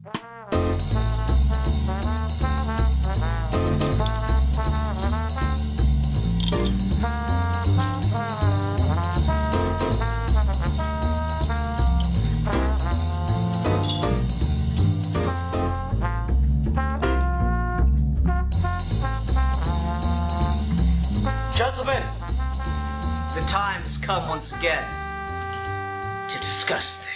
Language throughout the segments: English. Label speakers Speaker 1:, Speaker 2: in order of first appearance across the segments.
Speaker 1: Gentlemen, the time has come once again to discuss things.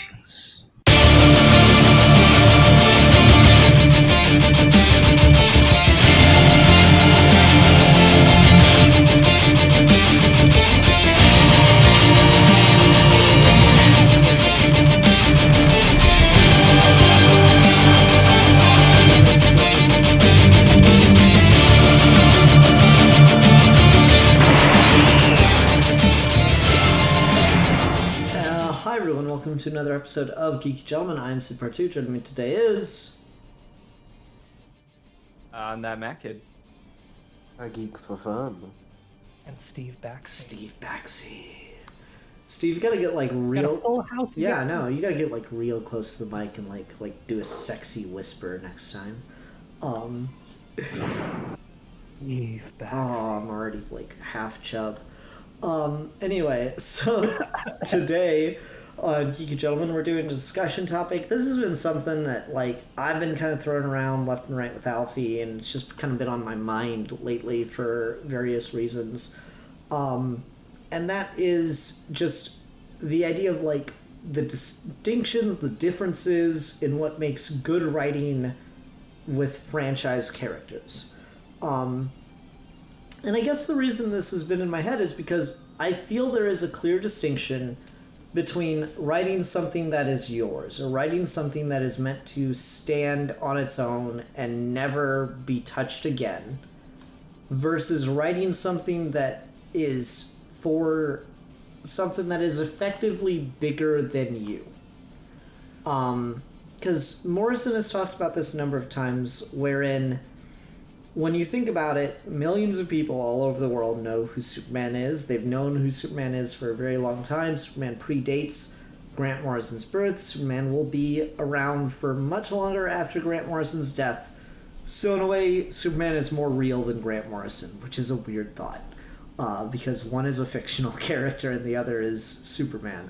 Speaker 2: Hi everyone, welcome to another episode of Geeky Gentlemen. I'm Sid Part 2. Joining me today is...
Speaker 3: I'm that Mac Kid.
Speaker 4: I geek for fun.
Speaker 5: And Steve Baxi.
Speaker 2: Steve Baxi. Steve, you gotta get like real...
Speaker 5: Got a full house.
Speaker 2: Yeah, no, you gotta get like real close to the mic and like do a sexy whisper next time.
Speaker 5: Steve Baxi.
Speaker 2: Oh, I'm already like half chub. Anyway, so today on Geeky Gentlemen, we're doing a discussion topic. This has been something that like I've been kind of throwing around left and right with Alfie, and it's just kind of been on my mind lately for various reasons. And that is just the idea of like the distinctions, the differences in what makes good writing with franchise characters. And I guess the reason this has been in my head is because I feel there is a clear distinction between writing something that is yours, or writing something that is meant to stand on its own and never be touched again, versus writing something that is for something that is effectively bigger than you. Because Morrison has talked about this a number of times, wherein when you think about it, millions of people all over the world know who Superman is. They've known who Superman is for a very long time. Superman predates Grant Morrison's birth. Superman will be around for much longer after Grant Morrison's death. So in a way, Superman is more real than Grant Morrison, which is a weird thought. Because one is a fictional character and the other is Superman.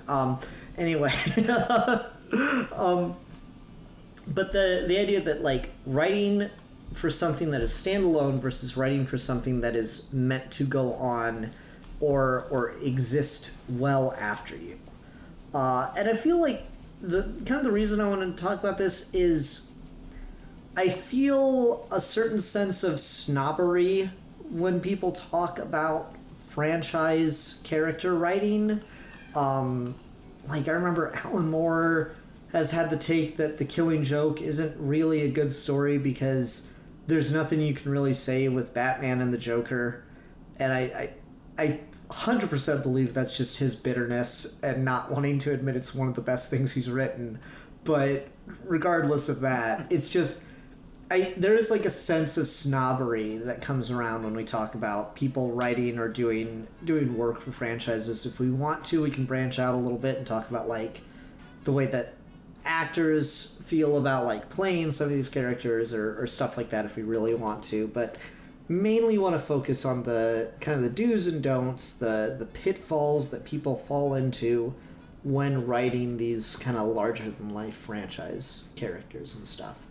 Speaker 2: Anyway. But the idea that, like, writing for something that is standalone versus writing for something that is meant to go on or exist well after you. And I feel like the reason I want to talk about this is I feel a certain sense of snobbery when people talk about franchise character writing. Like I remember Alan Moore has had the take that The Killing Joke isn't really a good story because there's nothing you can really say with Batman and the Joker. And I 100% believe that's just his bitterness and not wanting to admit it's one of the best things he's written. But regardless of that, it's just... there is like a sense of snobbery that comes around when we talk about people writing or doing work for franchises. If we want to, we can branch out a little bit and talk about like the way that actors feel about like playing some of these characters or stuff like that if we really want to, but mainly want to focus on the kind of the do's and don'ts, the pitfalls that people fall into when writing these kind of larger than life franchise characters and stuff.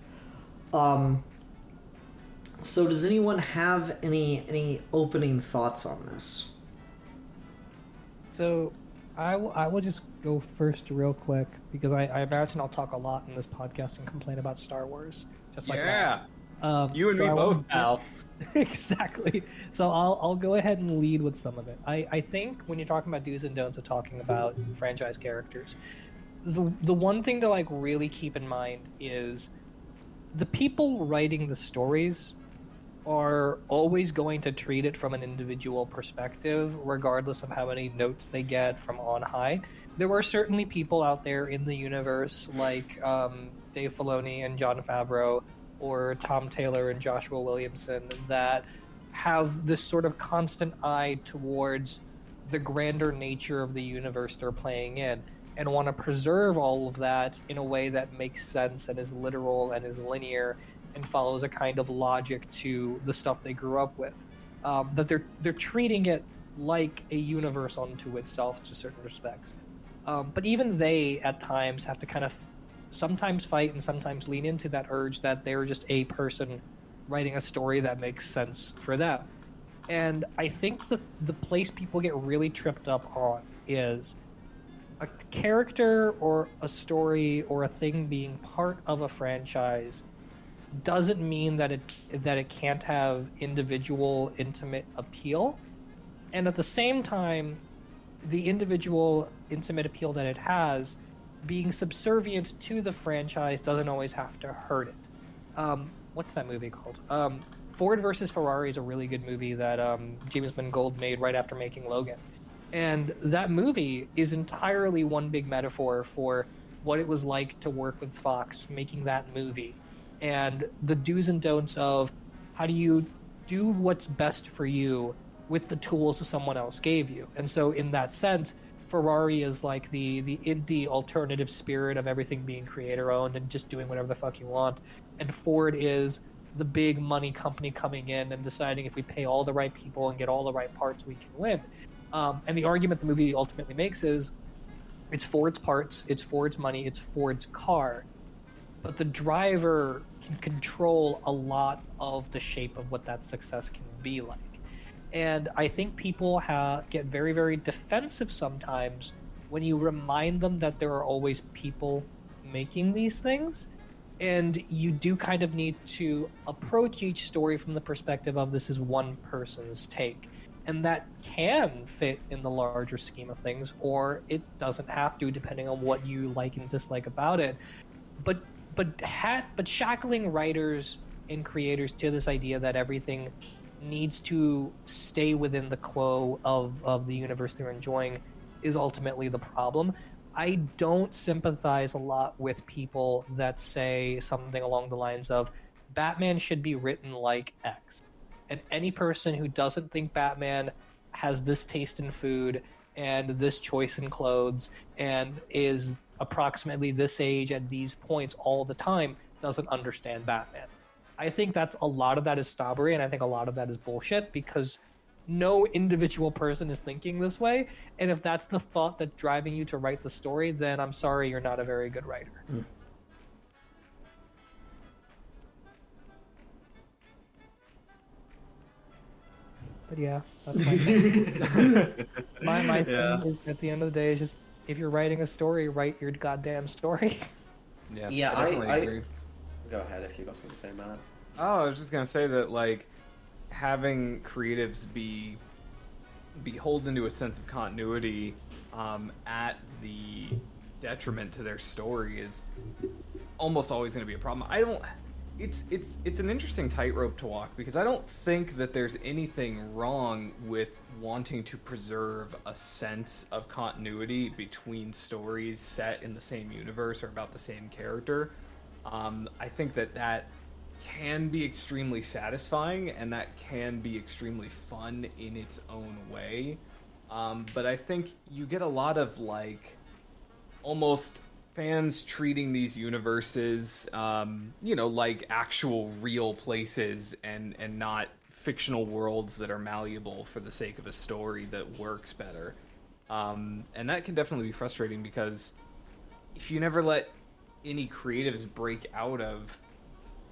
Speaker 2: So does anyone have any opening thoughts on this?
Speaker 5: So I will just go first real quick because I imagine I'll talk a lot in this podcast and complain about Star Wars. Just like that.
Speaker 3: You and me both, pal.
Speaker 5: Exactly. So I'll go ahead and lead with some of it. I think when you're talking about do's and don'ts of talking about franchise characters, the one thing to like really keep in mind is the people writing the stories are always going to treat it from an individual perspective, regardless of how many notes they get from on high. There are certainly people out there in the universe like Dave Filoni and Jon Favreau, or Tom Taylor and Joshua Williamson, that have this sort of constant eye towards the grander nature of the universe they're playing in. and want to preserve all of that in a way that makes sense and is literal and is linear and follows a kind of logic to the stuff they grew up with. That they're treating it like a universe unto itself to certain respects. But even they, at times, have to kind of sometimes fight and sometimes lean into that urge that they're just a person writing a story that makes sense for them. And I think the place people get really tripped up on is a character or a story or a thing being part of a franchise doesn't mean that it can't have individual, intimate appeal. And at the same time, the individual, intimate appeal that it has, being subservient to the franchise doesn't always have to hurt it. What's that movie called? Ford versus Ferrari is a really good movie that James Mangold made right after making Logan. And that movie is entirely one big metaphor for what it was like to work with Fox making that movie. And the do's and don'ts of how do you do what's best for you with the tools that someone else gave you. And so in that sense, Ferrari is like the indie alternative spirit of everything being creator owned and just doing whatever the fuck you want. And Ford is the big money company coming in and deciding if we pay all the right people and get all the right parts, we can win. And the argument the movie ultimately makes is it's Ford's parts, it's Ford's money, it's Ford's car. But the driver can control a lot of the shape of what that success can be like. And I think people get very, very defensive sometimes when you remind them that there are always people making these things. And you do kind of need to approach each story from the perspective of this is one person's take. And that can fit in the larger scheme of things, or it doesn't have to, depending on what you like and dislike about it. But shackling writers and creators to this idea that everything needs to stay within the quo of the universe they're enjoying is ultimately the problem. I don't sympathize a lot with people that say something along the lines of Batman should be written like X. And any person who doesn't think Batman has this taste in food and this choice in clothes and is approximately this age at these points all the time doesn't understand Batman. I think that's a lot of that is snobbery, and I think a lot of that is bullshit because no individual person is thinking this way. And if that's the thought that's driving you to write the story, then I'm sorry, you're not a very good writer. Mm. But yeah, that's my thing is, at the end of the day, is just if you're writing a story, write your goddamn story.
Speaker 3: Yeah, I agree.
Speaker 6: Go ahead if you got something to say, Matt.
Speaker 3: Oh, I was just gonna say that like having creatives be beholden to a sense of continuity at the detriment to their story is almost always going to be a problem. It's an interesting tightrope to walk because I don't think that there's anything wrong with wanting to preserve a sense of continuity between stories set in the same universe or about the same character. I think that can be extremely satisfying and that can be extremely fun in its own way. But I think you get a lot of like almost fans treating these universes, like actual real places and not fictional worlds that are malleable for the sake of a story that works better. And that can definitely be frustrating because if you never let any creatives break out of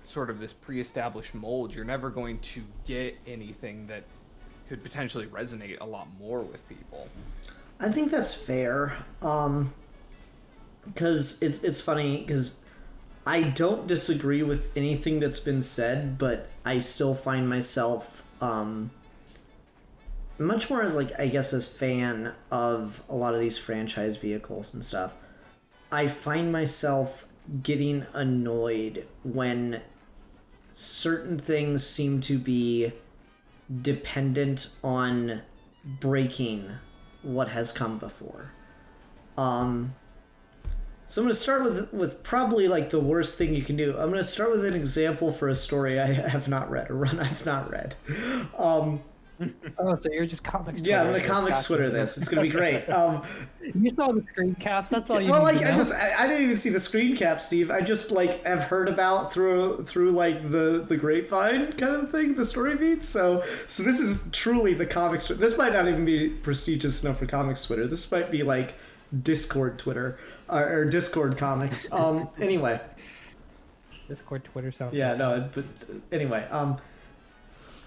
Speaker 3: sort of this pre-established mold, you're never going to get anything that could potentially resonate a lot more with people.
Speaker 2: I think that's fair. Because it's funny because I don't disagree with anything that's been said, but I still find myself much more as like I guess a fan of a lot of these franchise vehicles and stuff. I find myself getting annoyed when certain things seem to be dependent on breaking what has come before. So I'm going to start with probably like the worst thing you can do. I'm going to start with an example for a story I have not read, a run I've not read.
Speaker 5: Oh, so you're just comics.
Speaker 2: Yeah, I'm
Speaker 5: Twitter
Speaker 2: gonna comics
Speaker 5: Gotcha.
Speaker 2: Twitter this. It's gonna be great.
Speaker 5: You saw the screen caps. That's all you
Speaker 2: Well,
Speaker 5: need
Speaker 2: like
Speaker 5: to know.
Speaker 2: I didn't even see the screen cap, Steve. I just like have heard about through like the grapevine kind of thing, the story beats. So this is truly the comics. This might not even be prestigious enough for comics Twitter. This might be like Discord Twitter or Discord comics. Anyway.
Speaker 5: Discord, Twitter sounds.
Speaker 2: Yeah,
Speaker 5: like
Speaker 2: no, but anyway,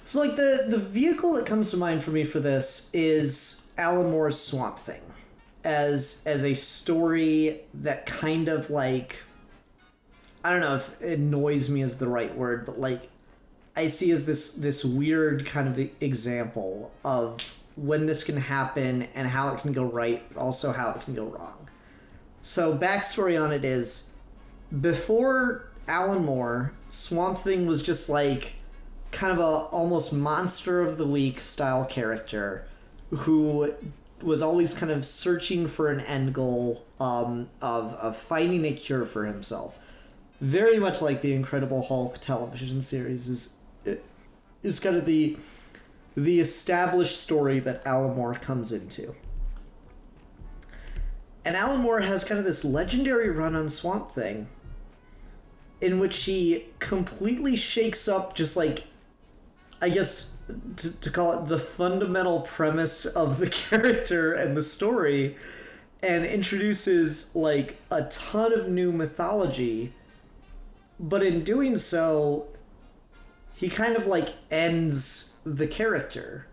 Speaker 2: so like the vehicle that comes to mind for me for this is Alan Moore's Swamp Thing, as a story that kind of like, I don't know if annoys me is the right word, but like I see as this weird kind of example of when this can happen and how it can go right, but also how it can go wrong. So backstory on it is, before Alan Moore, Swamp Thing was just like kind of a almost monster of the week style character who was always kind of searching for an end goal of finding a cure for himself. Very much like the Incredible Hulk television series is kind of the established story that Alan Moore comes into. And Alan Moore has kind of this legendary run on Swamp Thing in which he completely shakes up just like, I guess to call it the fundamental premise of the character and the story, and introduces like a ton of new mythology, but in doing so he kind of like ends the character,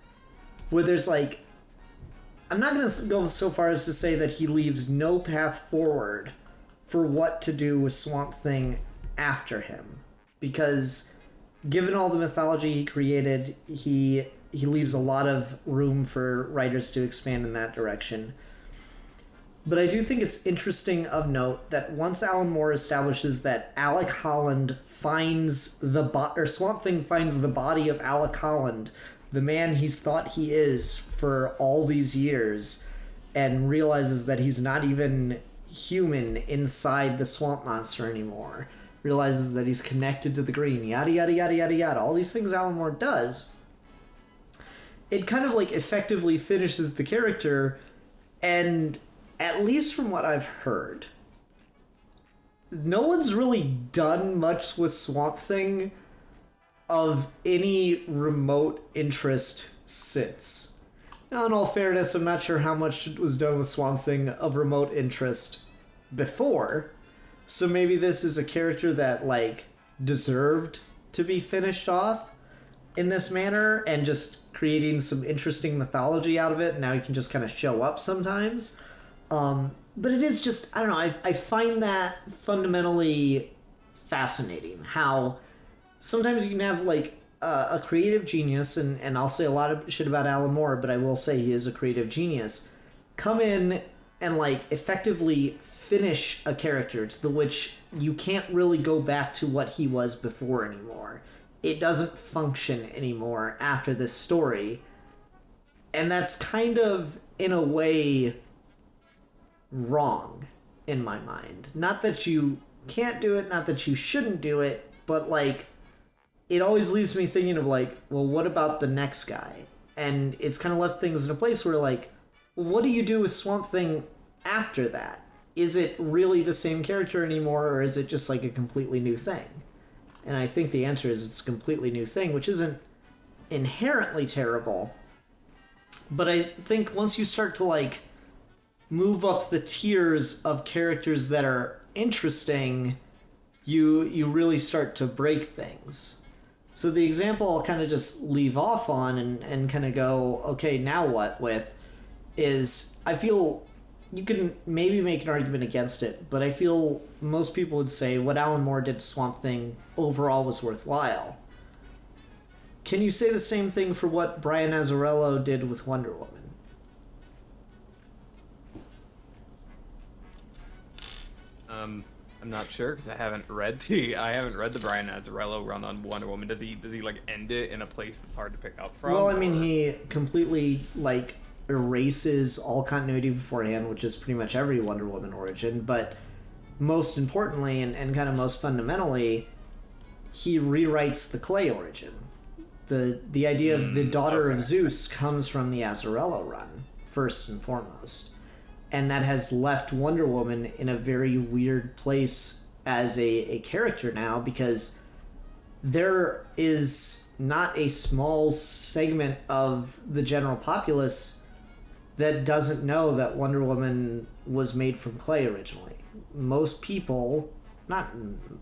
Speaker 2: where there's like, I'm not going to go so far as to say that he leaves no path forward for what to do with Swamp Thing after him, because given all the mythology he created, he leaves a lot of room for writers to expand in that direction. But I do think it's interesting of note that once Alan Moore establishes that Alec Holland finds or Swamp Thing finds the body of Alec Holland, the man he's thought he is for all these years, and realizes that he's not even human inside the swamp monster anymore, realizes that he's connected to the green, yada yada yada yada yada, all these things Alan Moore does, it kind of like effectively finishes the character. And at least from what I've heard, no one's really done much with Swamp Thing of any remote interest since. Now, in all fairness, I'm not sure how much was done with Swamp Thing of remote interest before, so maybe this is a character that like deserved to be finished off in this manner, and just creating some interesting mythology out of it, and now he can just kind of show up sometimes. But it is just, I don't know, I find that fundamentally fascinating, how sometimes you can have like a creative genius, and I'll say a lot of shit about Alan Moore, but I will say he is a creative genius, come in and like effectively finish a character to the which you can't really go back to what he was before anymore. It doesn't function anymore after this story. And that's kind of, in a way, wrong in my mind. Not that you can't do it, not that you shouldn't do it, but like, it always leaves me thinking of like, well, what about the next guy? And it's kind of left things in a place where like, well, what do you do with Swamp Thing after that? Is it really the same character anymore, or is it just like a completely new thing? And I think the answer is it's a completely new thing, which isn't inherently terrible. But I think once you start to like move up the tiers of characters that are interesting, you really start to break things. So the example I'll kind of just leave off on and kind of go, okay, now what with, is I feel you can maybe make an argument against it, but I feel most people would say what Alan Moore did to Swamp Thing overall was worthwhile. Can you say the same thing for what Brian Azzarello did with Wonder Woman?
Speaker 3: I'm not sure because I haven't read the Brian Azzarello run on Wonder Woman. Does he like end it in a place that's hard to pick up from?
Speaker 2: Well, I mean, he completely like erases all continuity beforehand, which is pretty much every Wonder Woman origin, but most importantly and kind of most fundamentally, he rewrites the Clay origin. The idea of the daughter of Zeus comes from the Azzarello run, first and foremost. And that has left Wonder Woman in a very weird place as a character now, because there is not a small segment of the general populace that doesn't know that Wonder Woman was made from clay originally. Most people,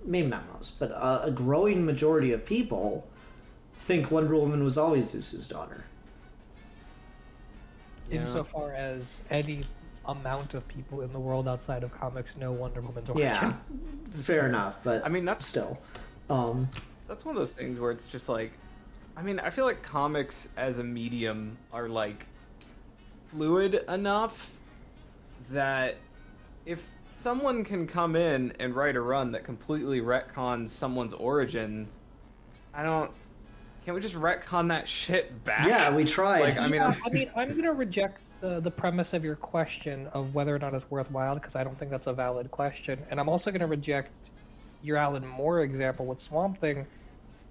Speaker 2: maybe not most, but a growing majority of people think Wonder Woman was always Zeus's daughter.
Speaker 3: Yeah.
Speaker 5: Insofar as any amount of people in the world outside of comics know Wonder Woman's origin.
Speaker 2: Yeah, fair enough, but
Speaker 3: I mean, that's
Speaker 2: still.
Speaker 3: That's one of those things where it's just like, I mean, I feel like comics as a medium are like fluid enough that if someone can come in and write a run that completely retcons someone's origins, can we just retcon that shit back?
Speaker 2: Yeah, we tried.
Speaker 5: Like, I'm gonna reject the premise of your question of whether or not it's worthwhile, because I don't think that's a valid question, and I'm also gonna reject your Alan Moore example with Swamp Thing,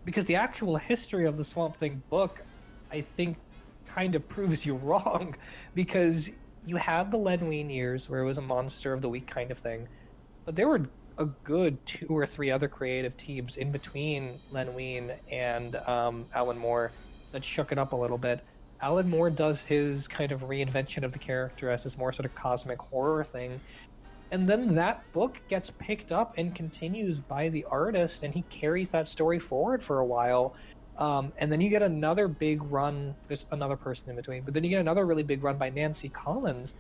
Speaker 5: because the actual history of the Swamp Thing book, I think, kind of proves you wrong, because you had the Len Wein years where it was a monster of the week kind of thing, but there were a good 2 or 3 other creative teams in between Len Wein and Alan Moore that shook it up a little bit. Alan Moore does his kind of reinvention of the character as this more sort of cosmic horror thing, and then that book gets picked up and continues by the artist, and he carries that story forward for a while. And then you get another big run, there's another person in between, but then you get another really big run by Nancy Collins,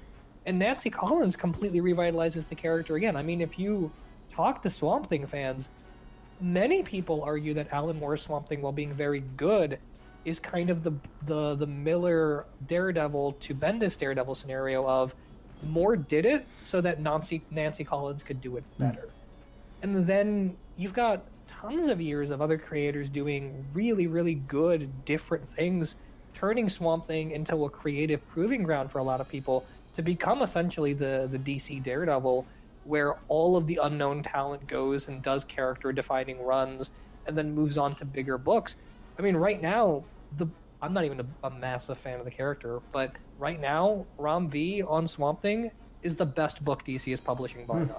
Speaker 5: and Nancy Collins completely revitalizes the character again. I mean, if you talk to Swamp Thing fans, many people argue that Alan Moore's Swamp Thing, while being very good, is kind of the Miller Daredevil to Bendis Daredevil scenario of Moore did it so that Nancy Collins could do it better. And then you've got tons of years of other creators doing really, really good, different things, turning Swamp Thing into a creative proving ground for a lot of people to become essentially the DC Daredevil, where all of the unknown talent goes and does character-defining runs and then moves on to bigger books. I mean, right now, I'm not even a massive fan of the character, but right now, Ram V on Swamp Thing is the best book DC is publishing by none.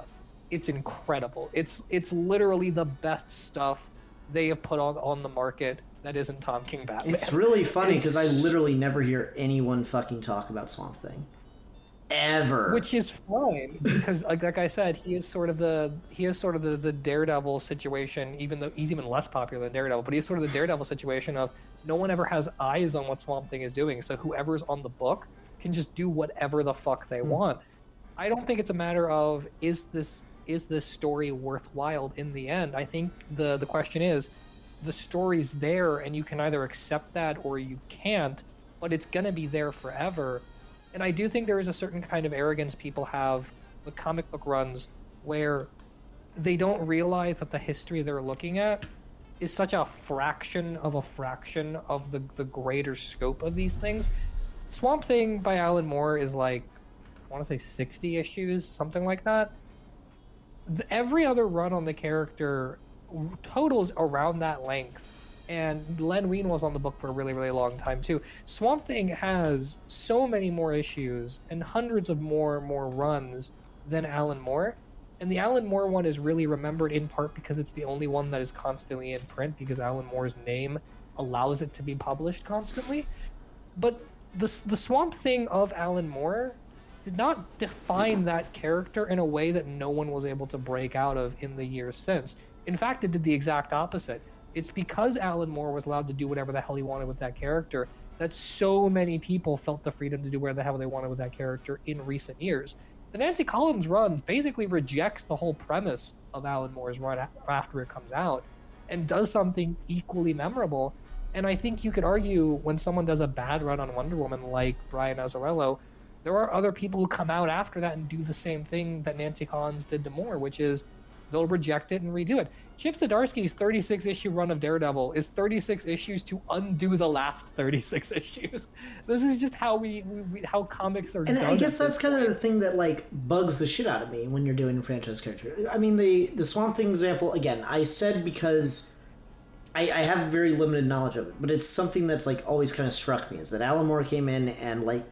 Speaker 5: It's incredible. It's literally the best stuff they have put on the market that isn't Tom King Batman.
Speaker 2: It's really funny because I literally never hear anyone fucking talk about Swamp Thing. Ever.
Speaker 5: Which is fine, because like I said, he is sort of the Daredevil situation, even though he's even less popular than Daredevil, but he's sort of the Daredevil situation of no one ever has eyes on what Swamp Thing is doing, so whoever's on the book can just do whatever the fuck they want. I don't think it's a matter of is this story worthwhile in the end. I think the question is, the story's there and you can either accept that or you can't, but it's gonna be there forever. And I do think there is a certain kind of arrogance people have with comic book runs where they don't realize that the history they're looking at is such a fraction of the greater scope of these things. Swamp Thing by Alan Moore is like, I want to say 60 issues, something like that. Every other run on the character totals around that length. And Len Wein was on the book for a really, really long time, too. Swamp Thing has so many more issues and hundreds of more runs than Alan Moore. And the Alan Moore one is really remembered in part because it's the only one that is constantly in print, because Alan Moore's name allows it to be published constantly. But the Swamp Thing of Alan Moore did not define that character in a way that no one was able to break out of in the years since. In fact, it did the exact opposite. It's because Alan Moore was allowed to do whatever the hell he wanted with that character that so many people felt the freedom to do whatever the hell they wanted with that character in recent years. The Nancy Collins run basically rejects the whole premise of Alan Moore's run after it comes out and does something equally memorable. And I think you could argue when someone does a bad run on Wonder Woman like Brian Azzarello, there are other people who come out after that and do the same thing that Nancy Collins did to Moore, which is they'll reject it and redo it. Chip Zdarsky's 36-issue run of Daredevil is 36 issues to undo the last 36 issues. This is just how how comics are done.
Speaker 2: And I guess that's kind of the thing that like bugs the shit out of me when you're doing a franchise character. I mean, the Swamp Thing example, again, I said because I have very limited knowledge of it, but it's something that's like always kind of struck me is that Alan Moore came in and like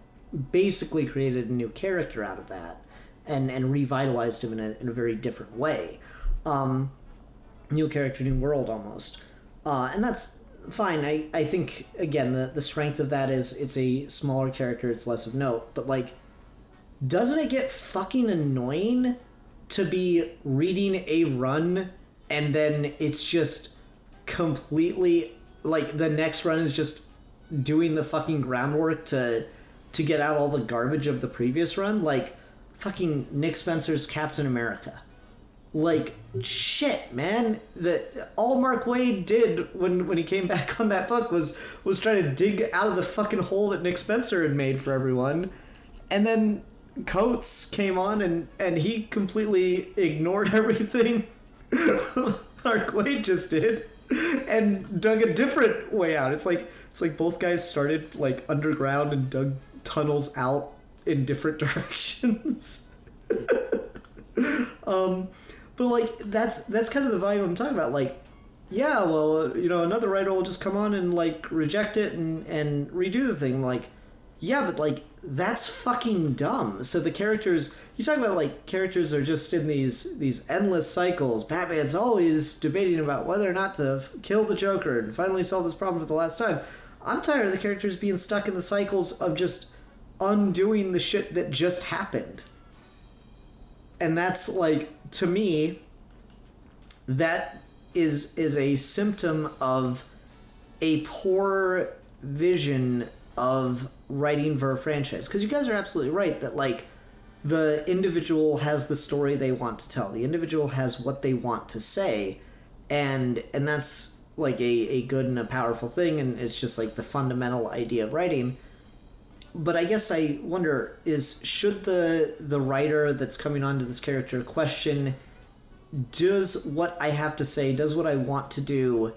Speaker 2: basically created a new character out of that and revitalized him in a very different way. New character, new world almost. And that's fine. I think, again, the strength of that is it's a smaller character, it's less of note, but like, doesn't it get fucking annoying to be reading a run and then it's just completely like the next run is just doing the fucking groundwork to get out all the garbage of the previous run? Like fucking Nick Spencer's Captain America. Like shit, man. All Mark Waid did when he came back on that book was try to dig out of the fucking hole that Nick Spencer had made for everyone. And then Coates came on and he completely ignored everything Mark Waid just did and dug a different way out. It's like both guys started like underground and dug tunnels out in different directions. But like that's kind of the vibe I'm talking about. Like, yeah, well, another writer will just come on and like reject it and redo the thing. Like, yeah, but like that's fucking dumb. So the characters you talk about, like characters are just in these endless cycles. Batman's always debating about whether or not to kill the Joker and finally solve this problem for the last time. I'm tired of the characters being stuck in the cycles of just undoing the shit that just happened. And that's like, to me, that is a symptom of a poor vision of writing for a franchise. Because you guys are absolutely right that like the individual has the story they want to tell. The individual has what they want to say, and that's like a good and a powerful thing, and it's just like the fundamental idea of writing. But I guess I wonder should the writer that's coming onto this character question, does what I have to say, does what I want to do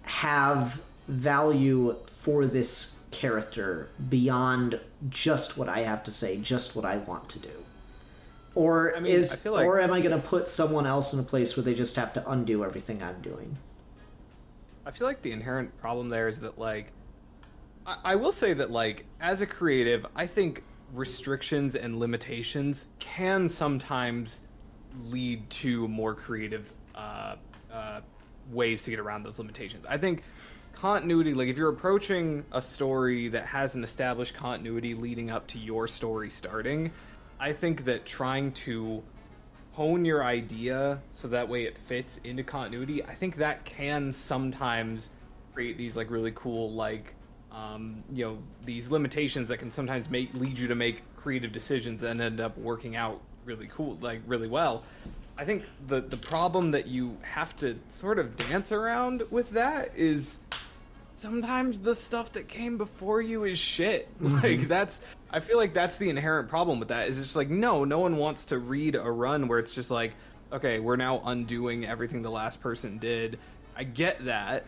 Speaker 2: have value for this character beyond just what I have to say, just what I want to do? Or I feel like, or am I going to put someone else in a place where they just have to undo everything I'm doing?
Speaker 3: I feel like the inherent problem there is that like I will say that, like, as a creative, I think restrictions and limitations can sometimes lead to more creative ways to get around those limitations. I think continuity, like, if you're approaching a story that has an established continuity leading up to your story starting, I think that trying to hone your idea so that way it fits into continuity, I think that can sometimes create these, like, really cool, like, these limitations that can sometimes lead you to make creative decisions and end up working out really cool, like really well. I think the problem that you have to sort of dance around with that is sometimes the stuff that came before you is shit. Like I feel like that's the inherent problem with that, is it's just like, no one wants to read a run where it's just like, okay, we're now undoing everything the last person did. I get that.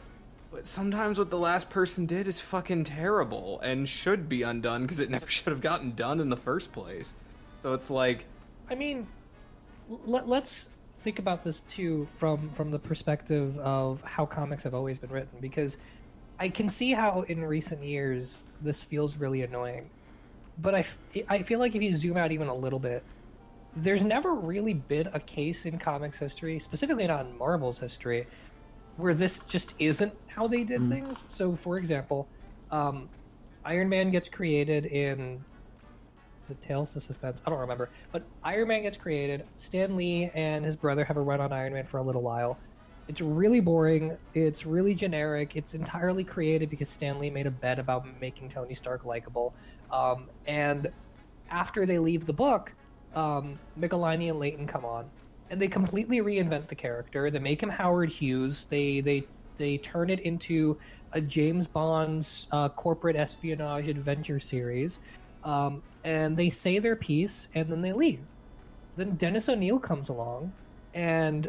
Speaker 3: But sometimes what the last person did is fucking terrible and should be undone because it never should have gotten done in the first place. So it's like,
Speaker 5: I mean, let's think about this too from the perspective of how comics have always been written, because I can see how in recent years this feels really annoying. But I feel like if you zoom out even a little bit, there's never really been a case in comics history, specifically not in Marvel's history, where this just isn't how they did things. So, for example, Iron Man gets created in... Is it Tales to Suspense? I don't remember. But Iron Man gets created. Stan Lee and his brother have a run on Iron Man for a little while. It's really boring. It's really generic. It's entirely created because Stan Lee made a bet about making Tony Stark likable. And after they leave the book, Michelini and Layton come on. And they completely reinvent the character. They make him Howard Hughes. They turn it into a James Bond's corporate espionage adventure series. And they say their piece, and then they leave. Then Dennis O'Neil comes along and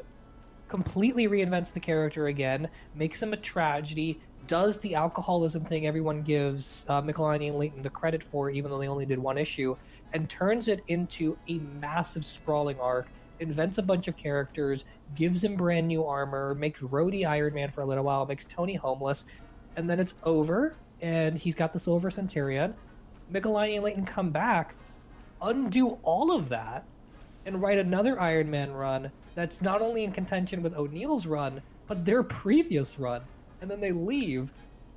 Speaker 5: completely reinvents the character again, makes him a tragedy, does the alcoholism thing everyone gives Michelini and Layton the credit for, even though they only did one issue, and turns it into a massive sprawling arc invents a bunch of characters, gives him brand new armor, makes Rhodey Iron Man for a little while, makes Tony homeless, and then it's over, and he's got the Silver Centurion. Michelini and Layton come back, undo all of that, and write another Iron Man run that's not only in contention with O'Neill's run, but their previous run. And then they leave,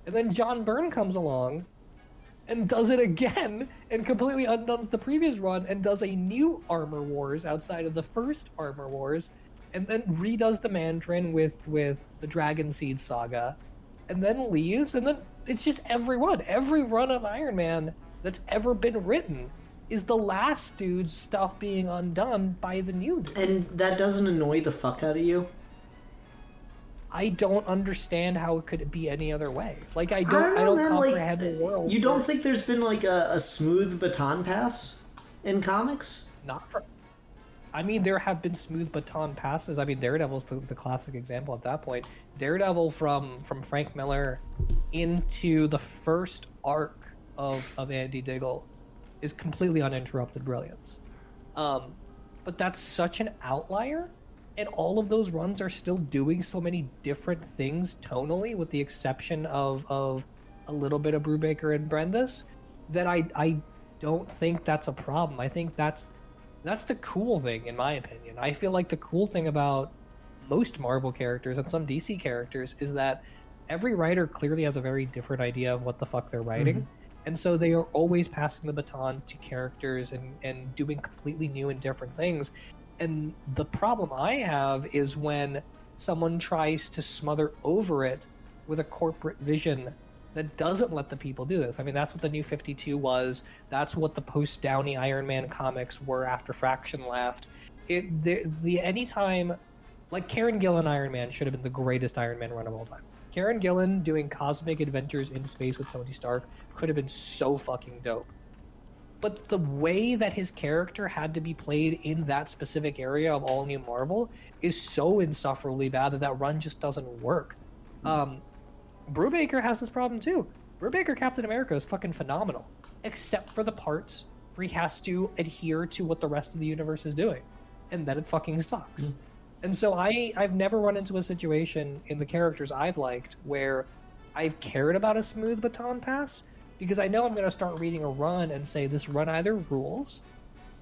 Speaker 5: and then John Byrne comes along and does it again and completely undoes the previous run and does a new Armor Wars outside of the first Armor Wars, and then redoes the Mandarin with the Dragon Seed saga, and then leaves, and then it's just every run of Iron Man that's ever been written is the last dude's stuff being undone by the new dude.
Speaker 2: And that doesn't annoy the fuck out of you?
Speaker 5: I don't understand how it could be any other way. Like, I don't comprehend the world.
Speaker 2: You don't think there's been like a smooth baton pass in comics?
Speaker 5: Not for... I mean, there have been smooth baton passes. I mean, Daredevil's the classic example at that point. Daredevil from Frank Miller into the first arc of Andy Diggle is completely uninterrupted brilliance. But that's such an outlier, and all of those runs are still doing so many different things tonally, with the exception of a little bit of Brubaker and Bendis, that I don't think that's a problem. I think that's the cool thing, in my opinion. I feel like the cool thing about most Marvel characters and some DC characters is that every writer clearly has a very different idea of what the fuck they're writing. Mm-hmm. And so they are always passing the baton to characters and doing completely new and different things. And the problem I have is when someone tries to smother over it with a corporate vision that doesn't let the people do this. I mean, that's what the New 52 was. That's what the post-Downey Iron Man comics were after Fraction left. Anytime, like Karen Gillan Iron Man should have been the greatest Iron Man run of all time. Karen Gillan doing cosmic adventures in space with Tony Stark could have been so fucking dope. But the way that his character had to be played in that specific area of All New Marvel is so insufferably bad that run just doesn't work. Brubaker has this problem too. Brubaker Captain America is fucking phenomenal, except for the parts where he has to adhere to what the rest of the universe is doing, and then it fucking sucks. Mm. And so I've never run into a situation in the characters I've liked where I've cared about a smooth baton pass, because I know I'm going to start reading a run and say this run either rules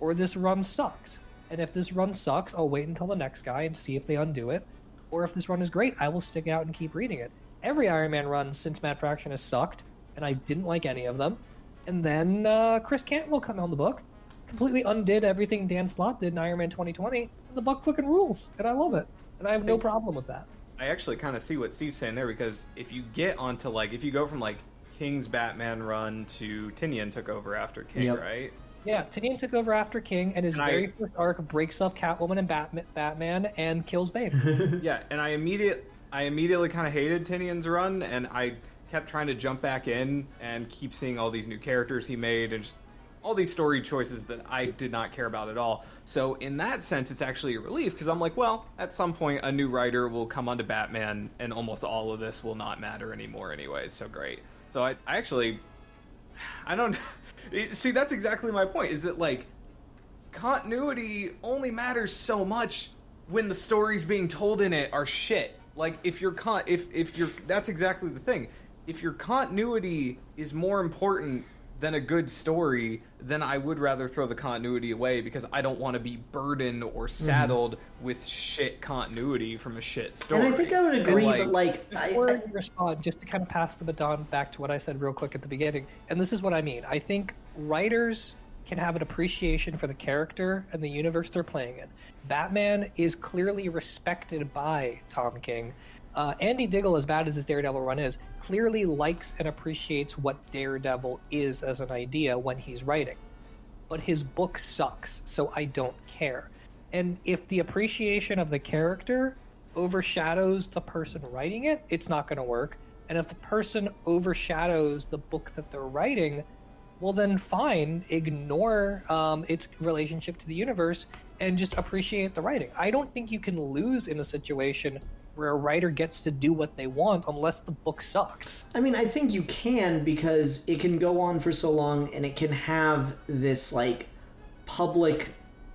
Speaker 5: or this run sucks. And if this run sucks, I'll wait until the next guy and see if they undo it. Or if this run is great, I will stick out and keep reading it. Every Iron Man run since Mad Fraction has sucked, and I didn't like any of them. And then Chris Cantwell come on the book, completely undid everything Dan Slott did in Iron Man 2020, and the book fucking rules, and I love it. And I have no problem with that.
Speaker 3: I actually kind of see what Steve's saying there, because if you get onto, like, if you go from, like, King's Batman run to Tinian took over after King, yep. Right?
Speaker 5: Yeah, Tinian took over after King, and his very first arc breaks up Catwoman and Batman and kills Bane.
Speaker 3: Yeah, and I immediately kind of hated Tinian's run, and I kept trying to jump back in and keep seeing all these new characters he made and just all these story choices that I did not care about at all. So in that sense, it's actually a relief, because I'm like, well, at some point a new writer will come onto Batman and almost all of this will not matter anymore anyway, so great. So I don't... See, that's exactly my point, is that, like, continuity only matters so much when the stories being told in it are shit. Like, if you're that's exactly the thing. If your continuity is more important than a good story, then I would rather throw the continuity away, because I don't want to be burdened or saddled with shit continuity from a shit story.
Speaker 2: And I think I would agree, but like...
Speaker 5: Before you respond, just to kind of pass the baton back to what I said real quick at the beginning, and this is what I mean. I think writers can have an appreciation for the character and the universe they're playing in. Batman is clearly respected by Tom King. Andy Diggle, as bad as his Daredevil run is, clearly likes and appreciates what Daredevil is as an idea when he's writing. But his book sucks, so I don't care. And if the appreciation of the character overshadows the person writing it, it's not going to work. And if the person overshadows the book that they're writing, well then fine, ignore its relationship to the universe and just appreciate the writing. I don't think you can lose in a situation where a writer gets to do what they want unless the book sucks.
Speaker 2: I mean, I think you can, because it can go on for so long and it can have this, like, public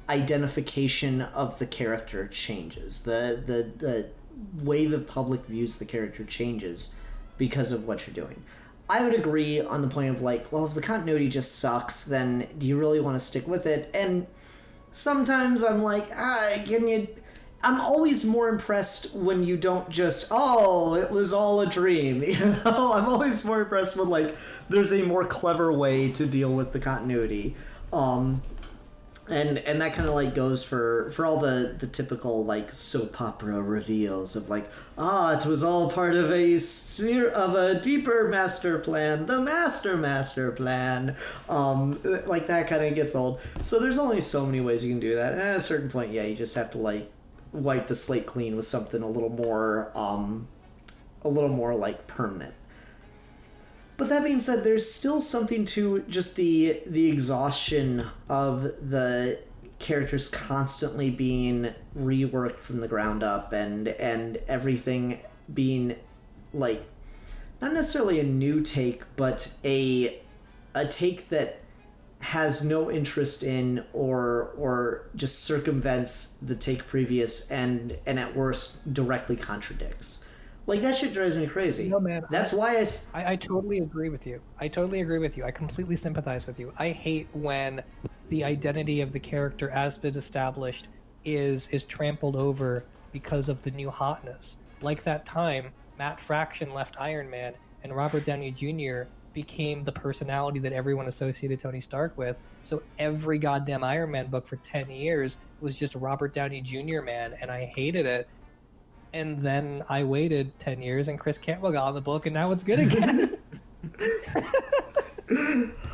Speaker 2: identification of the character changes. The way the public views the character changes because of what you're doing. I would agree on the point of like, well, if the continuity just sucks, then do you really want to stick with it? And sometimes I'm like, I'm always more impressed when you don't just, oh, it was all a dream. You know, I'm always more impressed when like there's a more clever way to deal with the continuity. And that kind of like goes for all the typical like soap opera reveals of like, it was all part of a deeper master plan, the master plan. Like that kind of gets old. So there's only so many ways you can do that, and at a certain point, yeah, you just have to like wipe the slate clean with something a little more like permanent. But that being said, there's still something to just the exhaustion of the characters constantly being reworked from the ground up, and everything being like not necessarily a new take, but a take that has no interest in or just circumvents the take previous and at worst directly contradicts. Like, that shit drives me crazy.
Speaker 5: No, man.
Speaker 2: That's why
Speaker 5: I totally agree with you. I completely sympathize with you. I hate when the identity of the character as been established is trampled over because of the new hotness. Like that time, Matt Fraction left Iron Man and Robert Downey Jr. became the personality that everyone associated Tony Stark with. So every goddamn Iron Man book for 10 years was just Robert Downey Jr. man, and I hated it. And then I waited 10 years and Chris Campbell got on the book and now it's good again.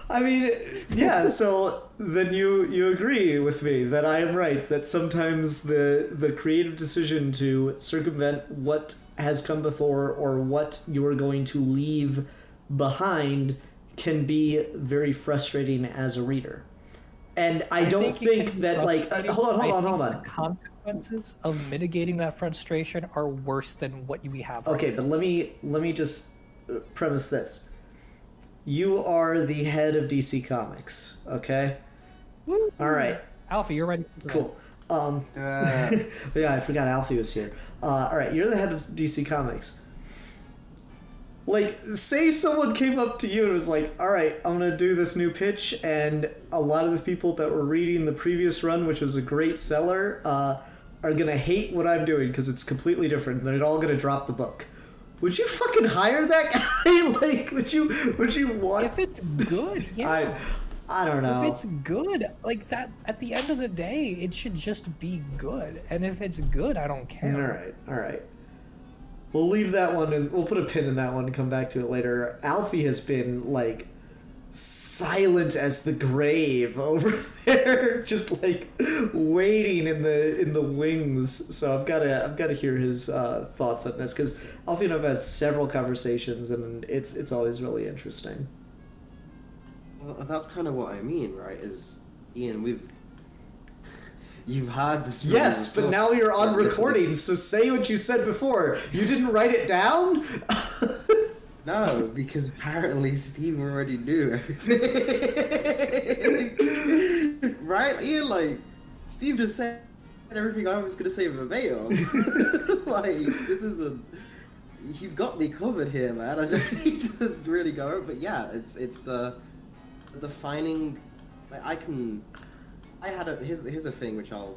Speaker 2: I mean, yeah, so then you agree with me that I am right, that sometimes the creative decision to circumvent what has come before or what you are going to leave behind can be very frustrating as a reader. And I don't think that, like, hold on.
Speaker 5: The consequences of mitigating that frustration are worse than what we have right
Speaker 2: Okay,
Speaker 5: now.
Speaker 2: but let me just premise this. You are the head of DC Comics, okay?
Speaker 5: Woo.
Speaker 2: All right.
Speaker 5: Alfie, you're ready.
Speaker 2: Cool. Yeah, I forgot Alfie was here. All right, you're the head of DC Comics. Like, say someone came up to you and was like, all right, I'm going to do this new pitch, and a lot of the people that were reading the previous run, which was a great seller, are going to hate what I'm doing because it's completely different. They're all going to drop the book. Would you fucking hire that guy? Like, would you want...
Speaker 5: If it's good, yeah.
Speaker 2: I don't know.
Speaker 5: If it's good, like that, at the end of the day, it should just be good. And if it's good, I don't care.
Speaker 2: All right. We'll leave that one and we'll put a pin in that one and come back to it later. Alfie has been like silent as the grave over there, just like waiting in the wings. So I've got to hear his thoughts on this, because Alfie and I've had several conversations and it's always really interesting.
Speaker 6: Well, that's kind of what I mean, right? Is Ian, you've had this.
Speaker 2: Yes, but now you're on recording, so say what you said before. You didn't write it down?
Speaker 6: No, because apparently Steve already knew everything. Right? Ian, like, Steve just said everything I was going to say verbatim. Like, he's got me covered here, man. I don't need to really go over, but yeah, it's the defining, like, here's a thing which I'll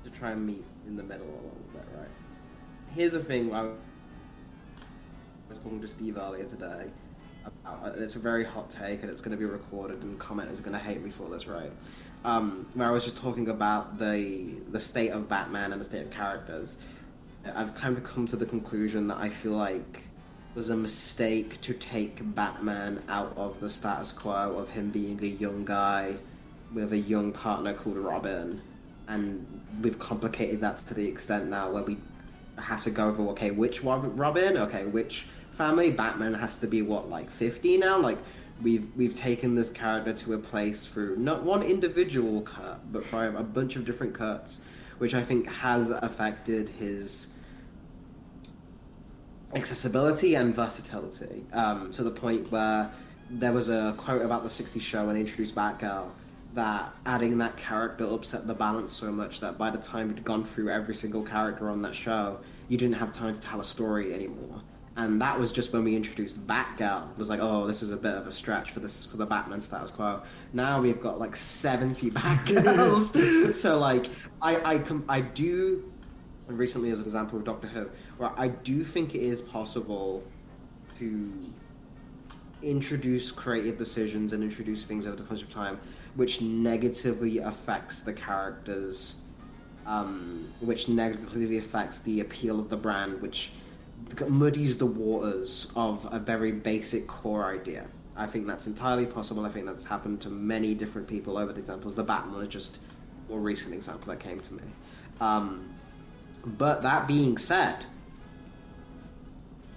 Speaker 6: to try and meet in the middle a little bit, right? Here's a thing I was talking to Steve earlier today about, and it's a very hot take, and it's going to be recorded, and commenters are going to hate me for this, right? Where I was just talking about the state of Batman and the state of characters. I've kind of come to the conclusion that I feel like it was a mistake to take Batman out of the status quo of him being a young guy with a young partner called Robin, and we've complicated that to the extent now where we have to go over, okay, which Robin, okay, which family. Batman has to be what, like 50 now? Like, we've taken this character to a place through not one individual cut, but from a bunch of different cuts, which I think has affected his accessibility and versatility, to the point where there was a quote about the 60s show when they introduced Batgirl, that adding that character upset the balance so much that by the time you'd gone through every single character on that show, you didn't have time to tell a story anymore. And that was just when we introduced Batgirl. It was like, oh, this is a bit of a stretch for the Batman status quo. Now we've got like 70 Batgirls. So like, I do, and recently as an example of Doctor Who, where I do think it is possible to introduce creative decisions and introduce things over the course of time which negatively affects the characters, which negatively affects the appeal of the brand, which muddies the waters of a very basic core idea. I think that's entirely possible. I think that's happened to many different people over the examples. The Batman is just a more recent example that came to me. But that being said,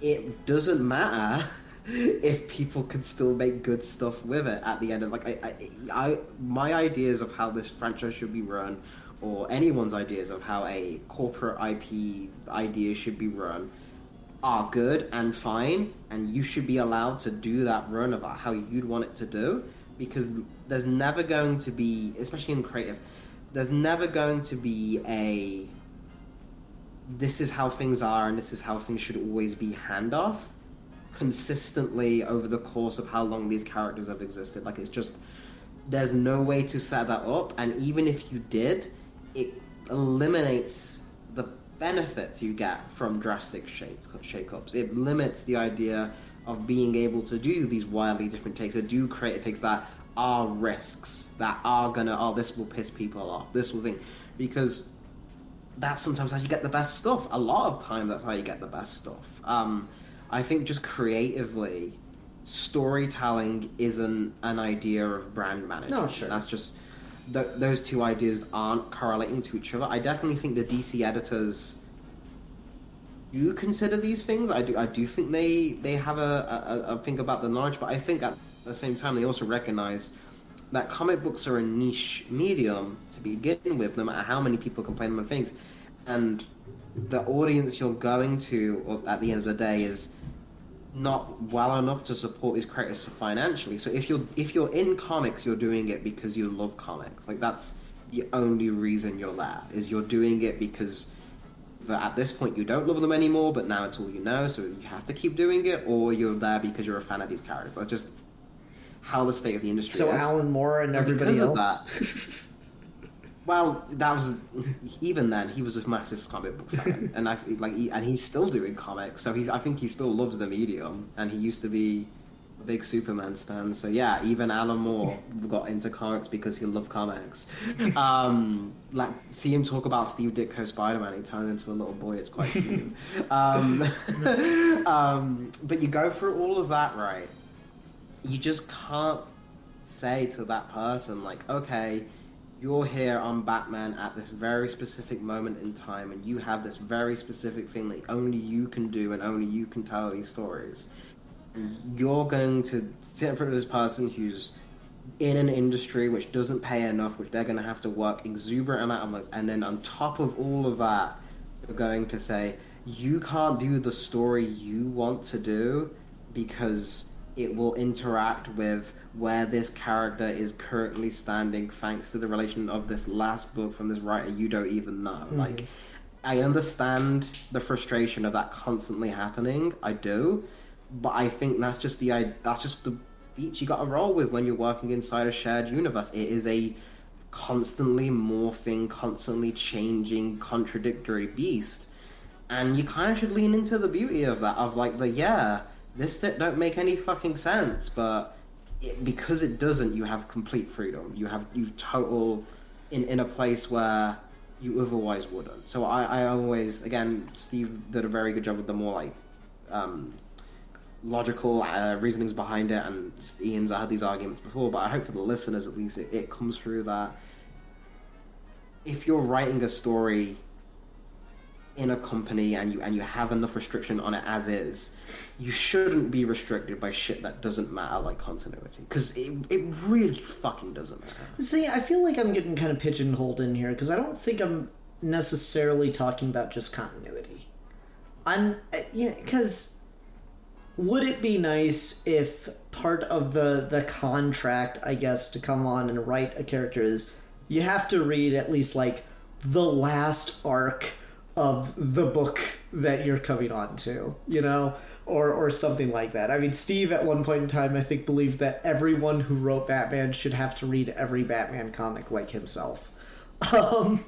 Speaker 6: it doesn't matter if people can still make good stuff with it at the end of my ideas of how this franchise should be run, or anyone's ideas of how a corporate IP idea should be run, are good and fine, and you should be allowed to do that run of how you'd want it to do, because there's never going to be, especially in creative, there's never going to be a this is how things are and this is how things should always be handoff consistently over the course of how long these characters have existed. Like, it's just, there's no way to set that up, and even if you did, it eliminates the benefits you get from drastic shake-ups. It limits the idea of being able to do these wildly different takes that do create takes that are risks, that are gonna, oh, this will piss people off, this will think, because that's sometimes how you get the best stuff. A lot of time, that's how you get the best stuff. I think just creatively, storytelling isn't an idea of brand management.
Speaker 2: No, sure.
Speaker 6: That's just, those two ideas aren't correlating to each other. I definitely think the DC editors do consider these things. I do think they have a think about the knowledge, but I think at the same time they also recognize that comic books are a niche medium to begin with, no matter how many people complain about things. And the audience you're going to at the end of the day is not well enough to support these creators financially. So if you're in comics, you're doing it because you love comics. Like, that's the only reason you're there, is you're doing it because at this point you don't love them anymore, but now it's all you know, so you have to keep doing it, or you're there because you're a fan of these characters. That's just how the state of the industry
Speaker 2: so
Speaker 6: is.
Speaker 2: So Alan Moore and everybody else?
Speaker 6: Well, that was, even then, he was a massive comic book fan, and and he's still doing comics. So I think he still loves the medium, and he used to be a big Superman stan. So yeah, even Alan Moore got into comics because he loved comics. See him talk about Steve Ditko Spider-Man, he turned into a little boy. It's quite cute. But you go through all of that, right? You just can't say to that person, like, okay, you're here on Batman at this very specific moment in time, and you have this very specific thing that only you can do and only you can tell these stories. And you're going to sit in front of this person who's in an industry which doesn't pay enough, which they're going to have to work exuberant amount of months, and then on top of all of that, you're going to say, you can't do the story you want to do because it will interact with where this character is currently standing thanks to the relation of this last book from this writer you don't even know. Mm-hmm. Like, I understand the frustration of that constantly happening. I do. But I think that's just the beats you gotta roll with when you're working inside a shared universe. It is a constantly morphing, constantly changing, contradictory beast. And you kind of should lean into the beauty of that, of like this don't make any fucking sense, but because it doesn't, you have complete freedom. You've total in a place where you otherwise wouldn't. So I always, again, Steve did a very good job with the more like logical reasonings behind it, and Ian's had these arguments before, but I hope for the listeners at least it comes through that if you're writing a story in a company and you have enough restriction on it as is, you shouldn't be restricted by shit that doesn't matter, like continuity, because it really fucking doesn't matter.
Speaker 2: See, I feel like I'm getting kind of pigeonholed in here because I don't think I'm necessarily talking about just continuity. Because would it be nice if part of the contract, I guess, to come on and write a character is you have to read at least like the last arc of the book that you're coming on to, you know? Or something like that. I mean, Steve at one point in time, I think, believed that everyone who wrote Batman should have to read every Batman comic like himself.
Speaker 5: To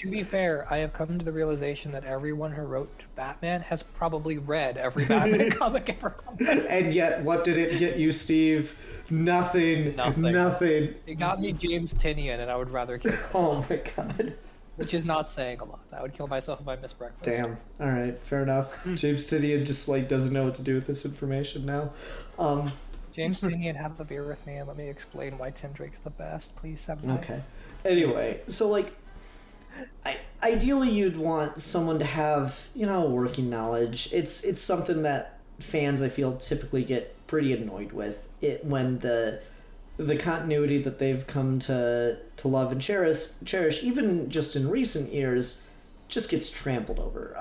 Speaker 5: be fair, I have come to the realization that everyone who wrote Batman has probably read every Batman comic ever published.
Speaker 2: And yet, what did it get you, Steve? Nothing. Nothing.
Speaker 5: It got me James Tynion, and I would rather kill myself.
Speaker 2: Oh my god.
Speaker 5: Which is not saying a lot. I would kill myself if I missed breakfast.
Speaker 2: Damn. All right, fair enough. James Tynion just like doesn't know what to do with this information now.
Speaker 5: James Tynion, have a beer with me and let me explain why Tim Drake's the best. Please, sometime.
Speaker 2: Okay. Anyway, so like, ideally you'd want someone to have, you know, working knowledge. It's something that fans, I feel, typically get pretty annoyed with it when the continuity that they've come to love and cherish, even just in recent years, just gets trampled over.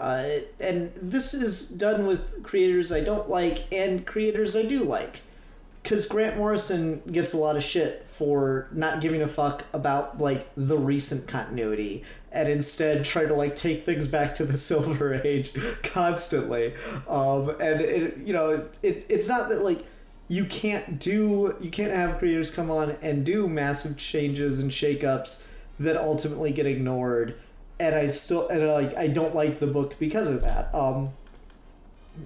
Speaker 2: And this is done with creators I don't like and creators I do like. Because Grant Morrison gets a lot of shit for not giving a fuck about, like, the recent continuity and instead try to, like, take things back to the Silver Age constantly. And, it's not that, like, you can't have creators come on and do massive changes and shakeups that ultimately get ignored, and I don't like the book because of that.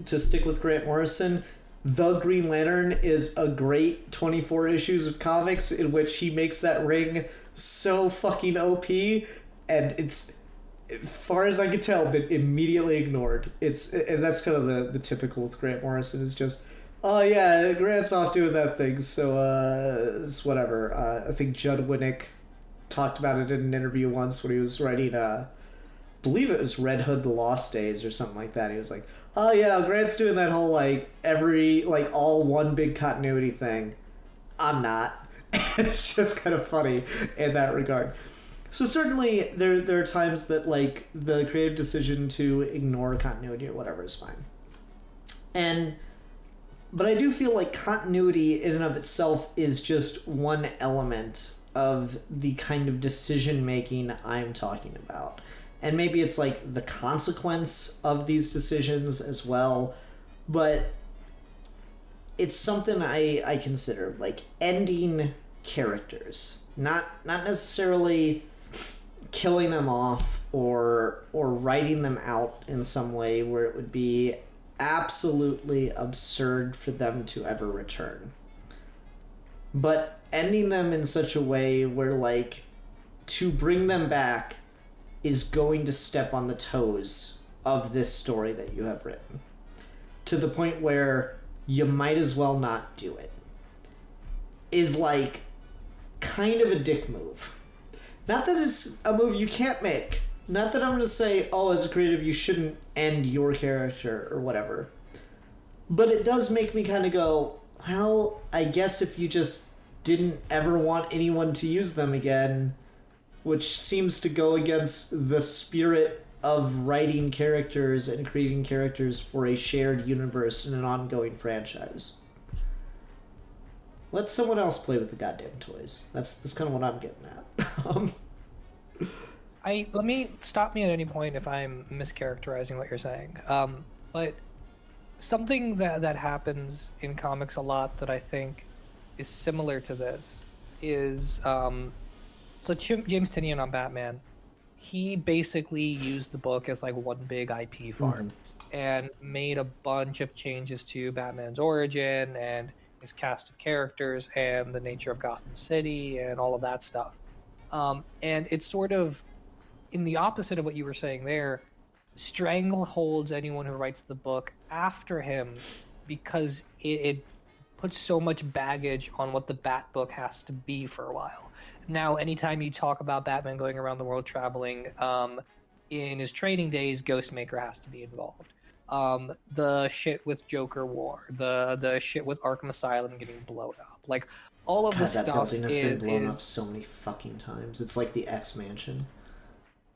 Speaker 2: To stick with Grant Morrison, The Green Lantern is a great 24 issues of comics in which he makes that ring so fucking OP, and it's, as far as I can tell, been immediately ignored. And that's kind of the typical with Grant Morrison, is just, oh yeah, Grant's off doing that thing, so it's whatever. I think Judd Winnick talked about it in an interview once when he was writing, I believe it was Red Hood: The Lost Days or something like that. He was like, oh yeah, Grant's doing that whole all one big continuity thing. I'm not. It's just kind of funny in that regard. So certainly there are times that like the creative decision to ignore continuity or whatever is fine. But I do feel like continuity in and of itself is just one element of the kind of decision making I'm talking about. And maybe it's like the consequence of these decisions as well, but it's something I consider, like ending characters, not necessarily killing them off or writing them out in some way where it would be absolutely absurd for them to ever return, but ending them in such a way where, like, to bring them back is going to step on the toes of this story that you have written, to the point where you might as well not do it, is like kind of a dick move. Not that it's a move you can't make. Not that I'm going to say, oh, as a creative, you shouldn't end your character or whatever. But it does make me kind of go, well, I guess if you just didn't ever want anyone to use them again, which seems to go against the spirit of writing characters and creating characters for a shared universe in an ongoing franchise. Let someone else play with the goddamn toys. That's kind of what I'm getting at.
Speaker 5: Let me stop me at any point if I'm mischaracterizing what you're saying. But something that happens in comics a lot that I think is similar to this is so James Tynion on Batman, he basically used the book as like one big IP farm and made a bunch of changes to Batman's origin and his cast of characters and the nature of Gotham City and all of that stuff. And it's sort of in the opposite of what you were saying there, strangleholds anyone who writes the book after him because it puts so much baggage on what the Bat book has to be for a while. Now, anytime you talk about Batman going around the world traveling, in his training days, Ghostmaker has to be involved. The shit with Joker War, the shit with Arkham Asylum getting blown up, like all of this
Speaker 2: that
Speaker 5: stuff
Speaker 2: building has been blown up so many fucking times. It's like the X-Mansion.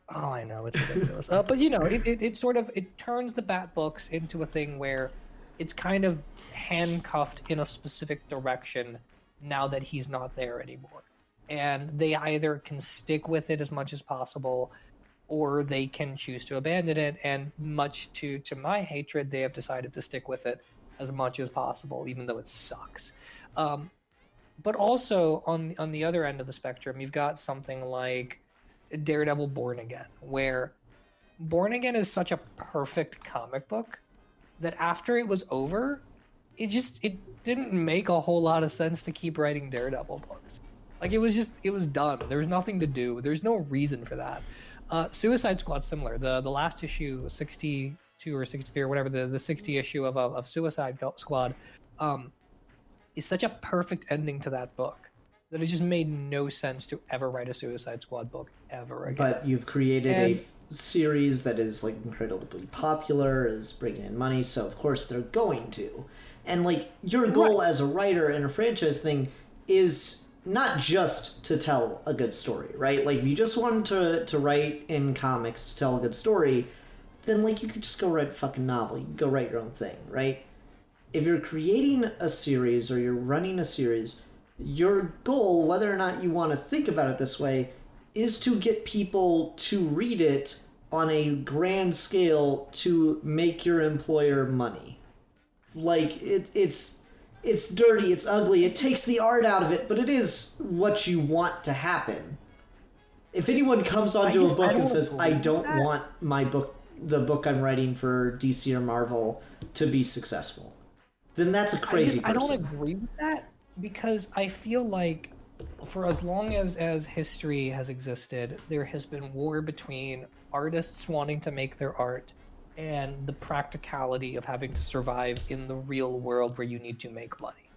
Speaker 5: Oh, I know, it's ridiculous. But you know, it sort of it turns the Bat books into a thing where it's kind of handcuffed in a specific direction now that he's not there anymore. And they either can stick with it as much as possible, or they can choose to abandon it. And much to my hatred, they have decided to stick with it as much as possible, even though it sucks. But also on the other end of the spectrum, you've got something like Daredevil Born Again, where Born Again is such a perfect comic book that after it was over, it didn't make a whole lot of sense to keep writing Daredevil books. Like it was done. There was nothing to do. There's no reason for that. Suicide Squad's similar. The last issue, 62 or 63 or whatever, the 60 issue of Suicide Squad, is such a perfect ending to that book that it just made no sense to ever write a Suicide Squad book ever again.
Speaker 2: But you've created a series that is like incredibly popular, is bringing in money, so of course they're going to. And like your goal as a writer in a franchise thing is not just to tell a good story, right? Like if you just wanted to write in comics to tell a good story, then like you could just go write a fucking novel. You can go write your own thing, right? If you're creating a series or you're running a series, your goal, whether or not you want to think about it this way, is to get people to read it on a grand scale to make your employer money. Like it's dirty, it's ugly, it takes the art out of it, but it is what you want to happen. If anyone comes onto a book and says, I don't want the book I'm writing for DC or Marvel to be successful, then that's a crazy person.
Speaker 5: I don't agree with that, because I feel like for as long as history has existed, there has been war between artists wanting to make their art and the practicality of having to survive in the real world where you need to make money.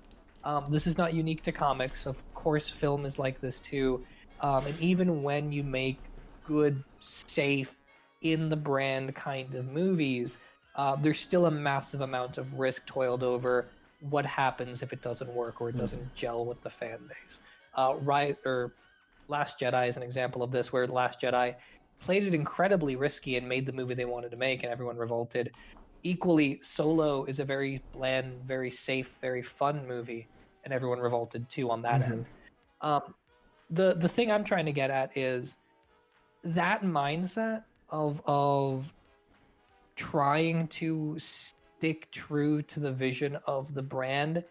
Speaker 5: This is not unique to comics. Of course, film is like this too. And even when you make good, safe, in the brand kind of movies, there's still a massive amount of risk toiled over what happens if it doesn't work or it doesn't gel with the fan base. Last Jedi is an example of this, where Last Jedi played it incredibly risky and made the movie they wanted to make, and everyone revolted. Equally, Solo is a very bland, very safe, very fun movie, and everyone revolted too on that end. The thing I'm trying to get at is that mindset of trying to stick true to the vision of the brand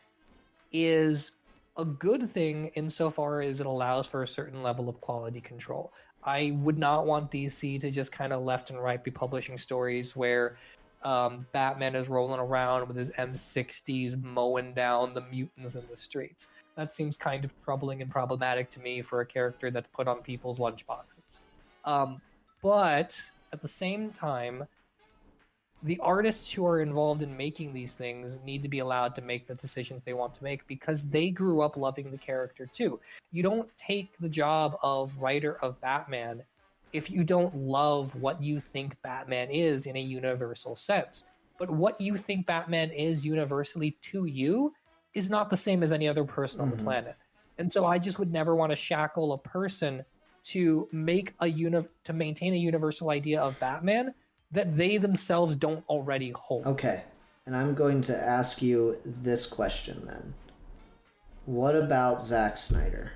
Speaker 5: is a good thing insofar as it allows for a certain level of quality control. I would not want DC to just kind of left and right be publishing stories where Batman is rolling around with his M60s mowing down the mutants in the streets. That seems kind of troubling and problematic to me for a character that's put on people's lunchboxes. But at the same time, the artists who are involved in making these things need to be allowed to make the decisions they want to make, because they grew up loving the character too. You don't take the job of writer of Batman if you don't love what you think Batman is in a universal sense. But what you think Batman is universally to you is not the same as any other person on the planet. And so I just would never want to shackle a person to maintain a universal idea of Batman that they themselves don't already hold.
Speaker 2: Okay, and I'm going to ask you this question then. What about Zack Snyder?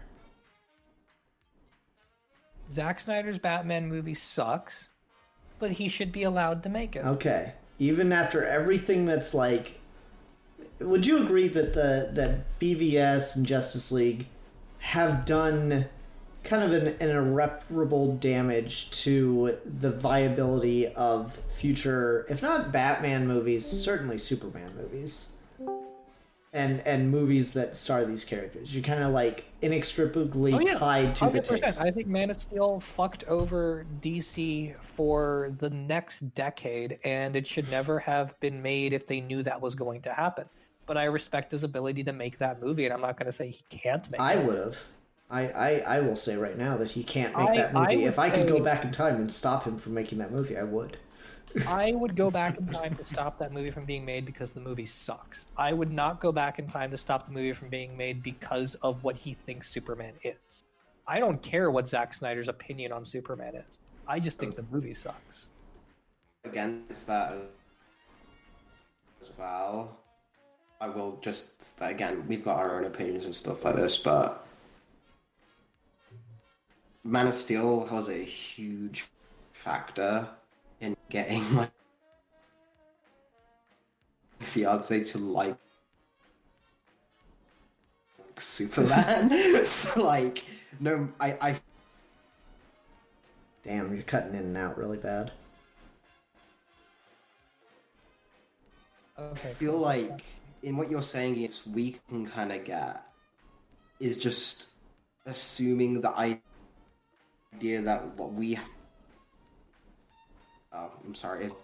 Speaker 5: Zack Snyder's Batman movie sucks, but he should be allowed to make it.
Speaker 2: Okay, even after everything that's like... Would you agree that that BVS and Justice League have done kind of an irreparable damage to the viability of future, if not Batman movies, certainly Superman movies, and movies that star these characters? You're kind of like inextricably tied to 100%. The tapes.
Speaker 5: I think Man of Steel fucked over DC for the next decade, and it should never have been made if they knew that was going to happen. But I respect his ability to make that movie, and I'm not going to say he can't make it.
Speaker 2: I would have. I will say right now that he can't make that movie. If I could go back in time and stop him from making that movie, I would.
Speaker 5: I would go back in time to stop that movie from being made because the movie sucks. I would not go back in time to stop the movie from being made because of what he thinks Superman is. I don't care what Zack Snyder's opinion on Superman is. I just think the movie sucks.
Speaker 6: Against that as well, I will just, again, we've got our own opinions and stuff like this, but Man of Steel has a huge factor in getting my fiance to like Superman. So, like, no, I
Speaker 2: Damn, you're cutting in and out really bad.
Speaker 5: Okay.
Speaker 6: feel like in what you're saying is we can kind of get is just assuming the idea that what we I'm sorry is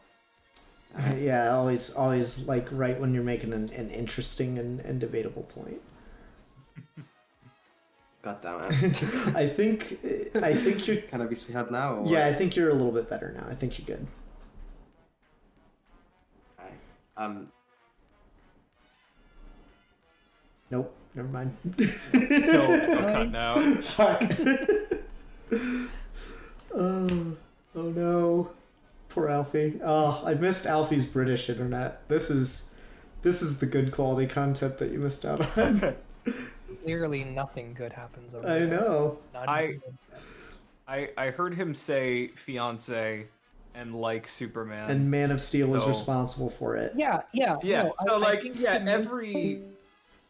Speaker 2: Yeah, always like right when you're making an interesting and debatable point.
Speaker 6: God damn it.
Speaker 2: I think you're.
Speaker 6: Can I be sweetheart now? Or
Speaker 2: Yeah, I think you're a little bit better now. I think you're good.
Speaker 6: okay.
Speaker 2: Nope, never mind.
Speaker 3: Still cutting out.
Speaker 2: Fuck. Oh no. Poor Alfie. Oh, I missed Alfie's British internet. This is the good quality content that you missed out on.
Speaker 5: Clearly, nothing good happens over
Speaker 2: I
Speaker 5: there.
Speaker 2: know.
Speaker 5: Not
Speaker 3: I-
Speaker 5: even-
Speaker 3: I heard him say fiance and like Superman.
Speaker 2: And Man of Steel was
Speaker 3: So-
Speaker 2: responsible for it.
Speaker 5: Yeah.
Speaker 3: Yeah,
Speaker 5: no,
Speaker 3: so
Speaker 5: I
Speaker 3: like,
Speaker 5: think
Speaker 3: yeah,
Speaker 5: to me-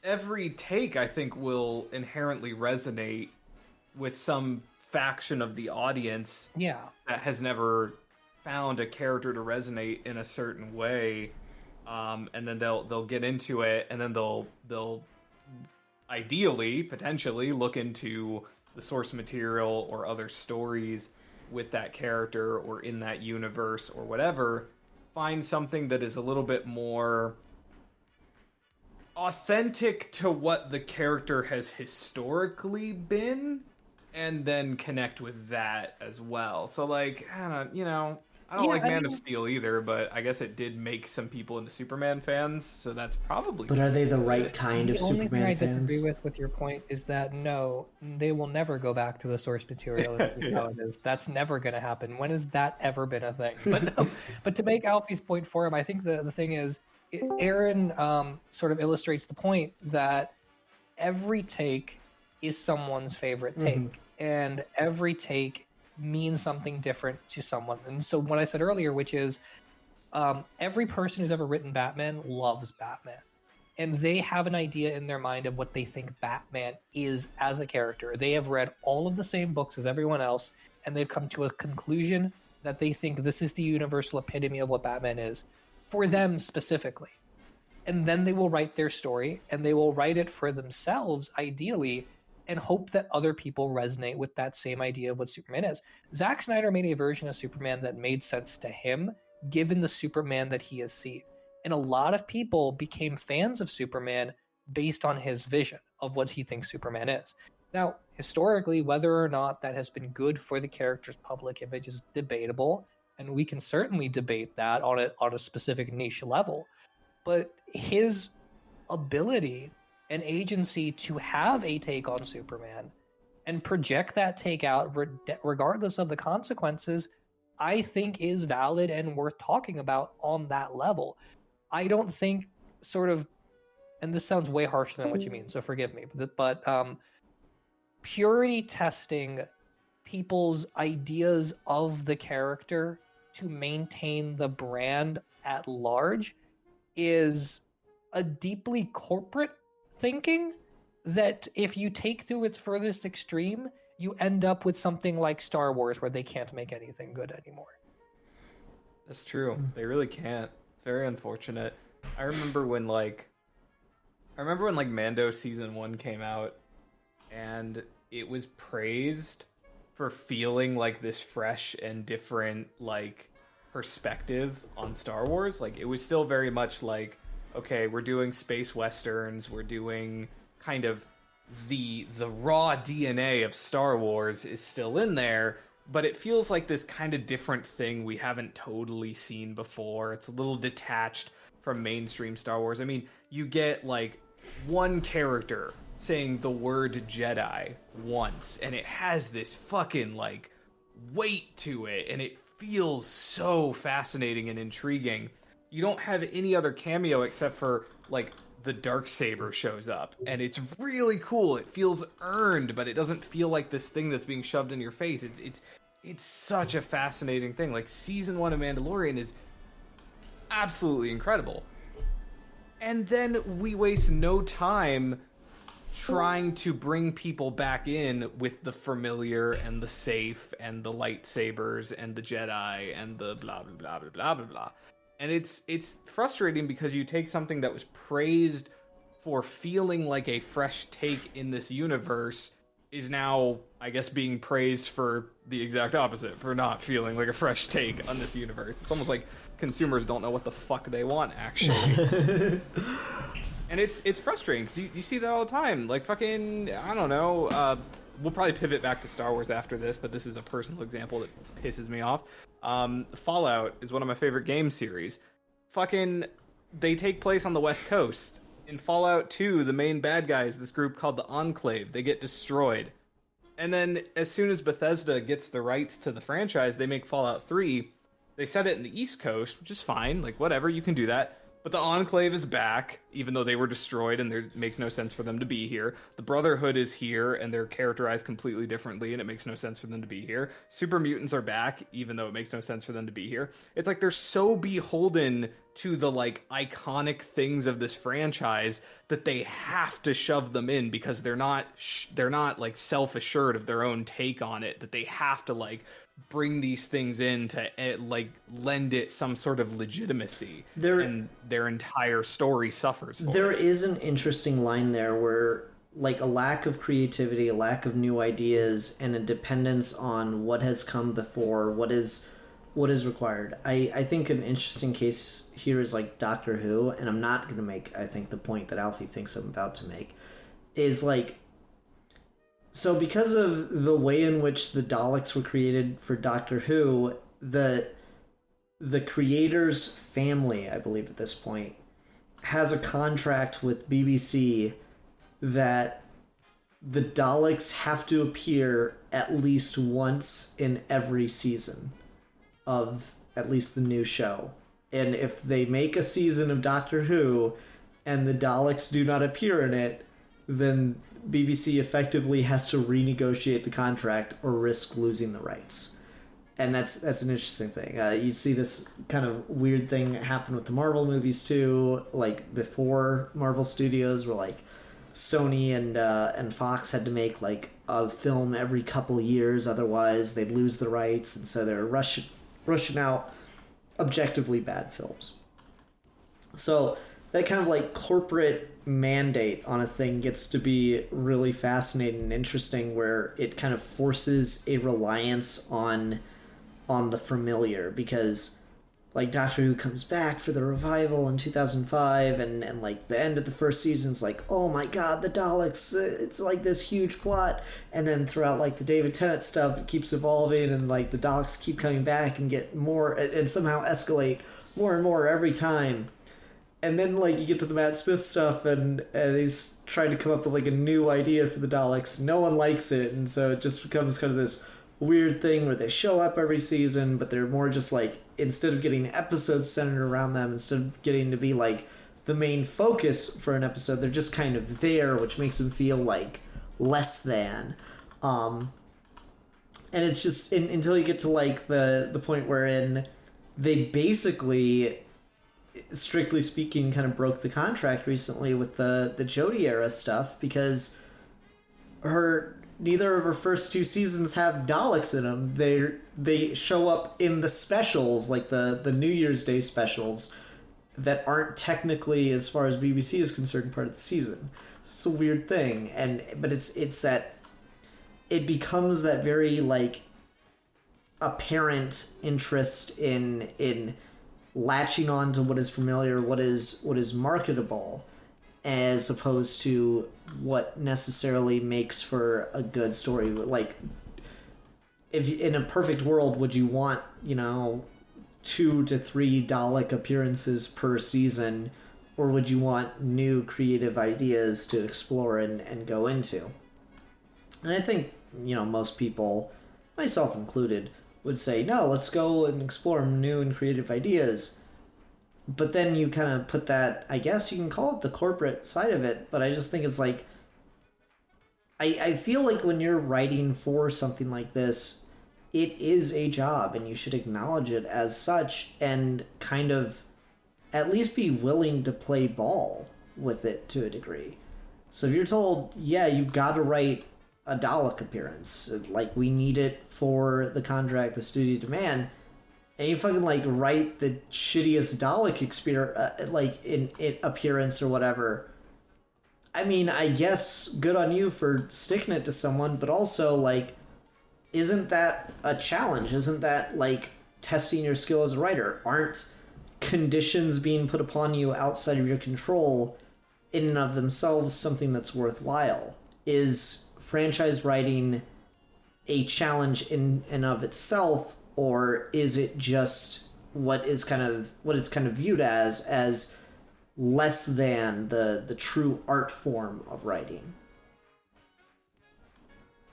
Speaker 3: every take I think will inherently resonate with some faction of the audience
Speaker 5: Yeah.
Speaker 3: that has never found a character to resonate in a certain way, and then they'll get into it, and then they'll ideally potentially look into the source material or other stories with that character or in that universe or whatever, find something that is a little bit more authentic to what the character has historically been, and then connect with that as well. So like, I don't
Speaker 5: Yeah,
Speaker 3: like
Speaker 5: I
Speaker 3: Man of
Speaker 5: mean-
Speaker 3: Steel either, but I guess it did make some people into Superman fans, so that's probably
Speaker 2: But are they the right kind of
Speaker 5: The only thing
Speaker 2: Superman
Speaker 5: I
Speaker 2: fans?
Speaker 5: disagree with your point is that no, they will never go back to the source material and see how it is. That's never going to happen. When has that ever been a thing? But no, but to make Alfie's point for him, I think the thing is, Aaron sort of illustrates the point that every take is someone's favorite take, and every take means something different to someone. And so what I said earlier, which is every person who's ever written Batman loves Batman, and they have an idea in their mind of what they think Batman is as a character. They have read all of the same books as everyone else, and they've come to a conclusion that they think this is the universal epitome of what Batman is for them specifically. And then they will write their story, and they will write it for themselves, ideally, and hope that other people resonate with that same idea of what Superman is. Zack Snyder made a version of Superman that made sense to him, given the Superman that he has seen. And a lot of people became fans of Superman based on his vision of what he thinks Superman is. Now, historically, whether or not that has been good for the character's public image is debatable, and we can certainly debate that on a specific niche level. But his ability and agency to have a take on Superman and project that take out regardless of the consequences, I think is valid and worth talking about on that level. I don't think sort of, and this sounds way harsher than what you mean, so forgive me, but purity testing people's ideas of the character to maintain the brand at large is a deeply corporate thinking that if you take to its furthest extreme, you end up with something like Star Wars where they can't make anything good anymore.
Speaker 3: That's true. They really can't. It's very unfortunate. I remember when Mando season 1 came out, and it was praised for feeling like this fresh and different like perspective on Star Wars. Like, it was still very much like, okay, we're doing space westerns, we're doing kind of the raw DNA of Star Wars is still in there, but it feels like this kind of different thing we haven't totally seen before. It's a little detached from mainstream Star Wars. I mean, you get like one character saying the word Jedi once, and it has this fucking like weight to it, and it feels so fascinating and intriguing. You don't have any other cameo except for like the Darksaber shows up, and it's really cool. It feels earned, but it doesn't feel like this thing that's being shoved in your face. It's such a fascinating thing. Like, season 1 of Mandalorian is absolutely incredible. And then we waste no time trying to bring people back in with the familiar and the safe and the lightsabers and the Jedi and the blah blah blah blah blah blah blah. And it's frustrating because you take something that was praised for feeling like a fresh take in this universe is now, I guess, being praised for the exact opposite, for not feeling like a fresh take on this universe. It's almost like consumers don't know what the fuck they want, actually. And it's frustrating, because you see that all the time. Like, fucking, I don't know, we'll probably pivot back to Star Wars after this, but this is a personal example that pisses me off. Fallout is one of my favorite game series. Fucking, they take place on the West Coast. In Fallout 2, the main bad guy is this group called the Enclave. They get destroyed. And then, as soon as Bethesda gets the rights to the franchise, they make Fallout 3. They set it in the East Coast, which is fine. Like, whatever, you can do that. But the Enclave is back, even though they were destroyed and it makes no sense for them to be here. The Brotherhood is here, and they're characterized completely differently, and it makes no sense for them to be here. Super Mutants are back, even though it makes no sense for them to be here. It's like they're so beholden to the, like, iconic things of this franchise that they have to shove them in, because they're not like self-assured of their own take on it, that they have to, like, bring these things in to like lend it some sort of legitimacy, and their entire story suffers for
Speaker 2: there
Speaker 3: it.
Speaker 2: Is an interesting line there where, like, a lack of creativity, a lack of new ideas, and a dependence on what has come before, what is required. I think an interesting case here is like Doctor Who, and I'm not going to make, I think, the point that Alfie thinks I'm about to make, is like, so because of the way in which the Daleks were created for Doctor Who, the creator's family, I believe at this point, has a contract with BBC that the Daleks have to appear at least once in every season of at least the new show. And if they make a season of Doctor Who and the Daleks do not appear in it, then BBC effectively has to renegotiate the contract or risk losing the rights. And that's an interesting thing. You see this kind of weird thing happen with the Marvel movies too. Like, before Marvel Studios were like, Sony and Fox had to make like a film every couple of years, otherwise they'd lose the rights, and so they're rushing out objectively bad films. So that kind of like corporate mandate on a thing gets to be really fascinating and interesting, where it kind of forces a reliance on the familiar, because like Doctor Who comes back for the revival in 2005, and like the end of the first season's like, oh my god, the Daleks, it's like this huge plot, and then throughout like the David Tennant stuff, it keeps evolving, and like the Daleks keep coming back and get more, and somehow escalate more and more every time. And then, like, you get to the Matt Smith stuff, and he's trying to come up with, like, a new idea for the Daleks. No one likes it, and so it just becomes kind of this weird thing where they show up every season, but they're more just, like, instead of getting episodes centered around them, instead of getting to be, like, the main focus for an episode, they're just kind of there, which makes them feel, like, less than. And it's just, until you get to, like, the point wherein they basically, strictly speaking, kind of broke the contract recently with the Jodie era stuff, because neither of her first two seasons have Daleks in them. They show up in the specials, like the New Year's Day specials, that aren't technically, as far as BBC is concerned, part of the season. It's a weird thing, but it's that it becomes that very like apparent interest in latching on to what is familiar, what is marketable, as opposed to what necessarily makes for a good story. Like, if in a perfect world, would you want 2 to 3 Dalek appearances per season, or would you want new creative ideas to explore and go into? And I think most people, myself included, would say, no, let's go and explore new and creative ideas. but then you kind of put that, I guess you can call it the corporate side of it, but I just think it's like, I feel like when you're writing for something like this, it is a job and you should acknowledge it as such and kind of at least be willing to play ball with it to a degree. So if you're told, yeah, you've got to write a Dalek appearance, like we need it for the contract the studio demand, and you fucking like write the shittiest Dalek experience, like in appearance or whatever. I mean, I guess good on you for sticking it to someone, but also like, isn't that a challenge? Isn't that like testing your skill as a writer? Aren't conditions being put upon you outside of your control in and of themselves something that's worthwhile? Is franchise writing a challenge in and of itself, or is it just what it's kind of viewed as less than the true art form of writing?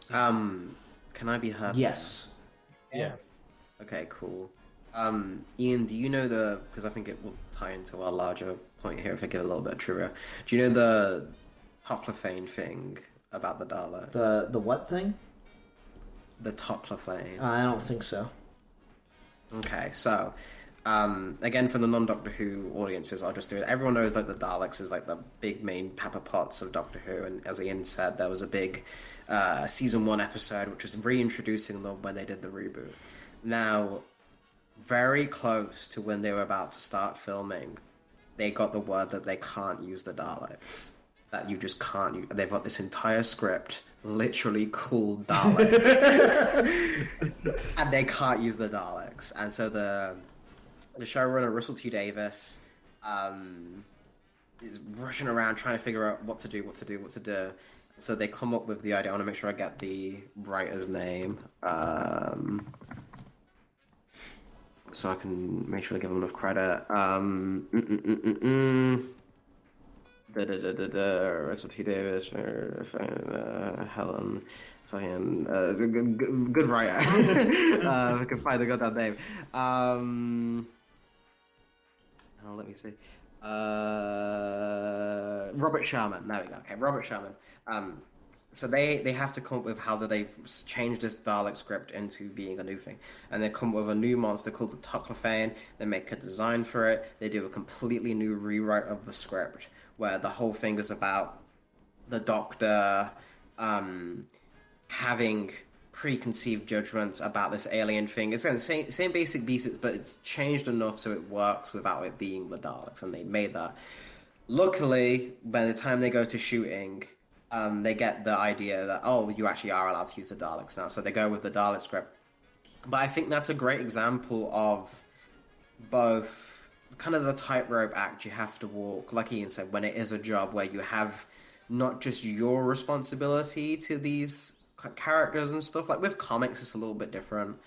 Speaker 6: Can I be heard?
Speaker 2: Yes.
Speaker 3: Yeah.
Speaker 6: Okay, cool. Ian, do you know because I think it will tie into our larger point here if I get a little bit of trivia. Do you know the Toclafane thing about the Daleks?
Speaker 2: The what thing?
Speaker 6: The Toclafane.
Speaker 2: I don't think so.
Speaker 6: Okay, so again, for the non-Doctor Who audiences, I'll just do it. Everyone knows that the Daleks is like the big main Pepper Potts of Doctor Who, and as Ian said, there was a big season 1 episode which was reintroducing them when they did the reboot. Now, very close to when they were about to start filming, they got the word that they can't use the Daleks. That you just can't use. They've got this entire script literally called Dalek, and they can't use the Daleks. And so the showrunner Russell T Davis is rushing around trying to figure out what to do. So they come up with the idea. I want to make sure I get the writer's name, so I can make sure I give them enough credit. Russell T Davis, Helen, fucking good writer. If I can find the goddamn name. Let me see. Robert Sharman. There we go. Okay, Robert Sharman. So they have to come up with how they've changed this Dalek script into being a new thing. And they come up with a new monster called the Toclafane. They make a design for it. They do a completely new rewrite of the script, where the whole thing is about the Doctor having preconceived judgments about this alien thing. It's the same basic pieces, but it's changed enough so it works without it being the Daleks, and they made that. Luckily, by the time they go to shooting, they get the idea that, oh, you actually are allowed to use the Daleks now, so they go with the Dalek script. But I think that's a great example of both kind of the tightrope act you have to walk, like Ian said, when it is a job where you have not just your responsibility to these characters and stuff. Like with comics, it's a little bit different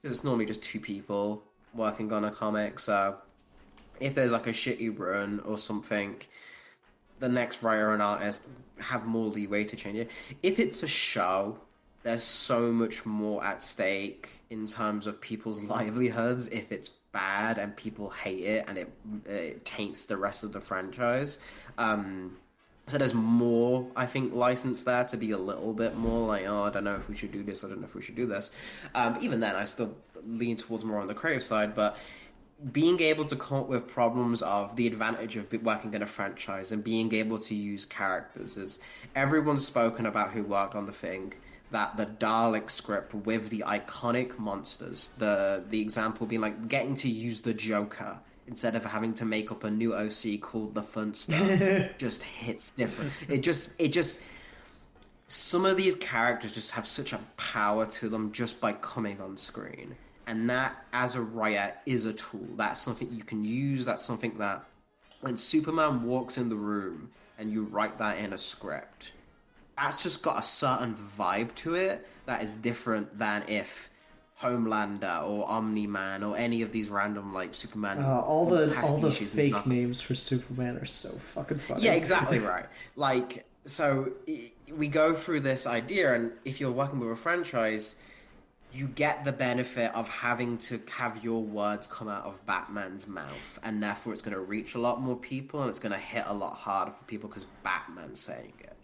Speaker 6: because it's normally just two people working on a comic. So if there's like a shitty run or something, the next writer and artist have more leeway to change it. If it's a show, there's so much more at stake in terms of people's livelihoods if it's bad and people hate it and it taints the rest of the franchise. So there's more, I think, license there to be a little bit more like, oh, I don't know if we should do this, I don't know if we should do this. Even then, I still lean towards more on the creative side, but being able to come up with problems of the advantage of working in a franchise and being able to use characters is everyone's spoken about who worked on the thing, that the Dalek script with the iconic monsters, the example being like getting to use the Joker instead of having to make up a new OC called the Funster just hits different. It just some of these characters just have such a power to them just by coming on screen. And that, as a writer, is a tool. That's something you can use. That's something that when Superman walks in the room and you write that in a script, that's just got a certain vibe to it that is different than if Homelander or Omni-Man or any of these random like Superman
Speaker 2: all the fake names for Superman are so fucking funny.
Speaker 6: Yeah, exactly right. Like, so we go through this idea, and if you're working with a franchise, you get the benefit of having to have your words come out of Batman's mouth, and therefore it's going to reach a lot more people, and it's going to hit a lot harder for people because Batman's saying it.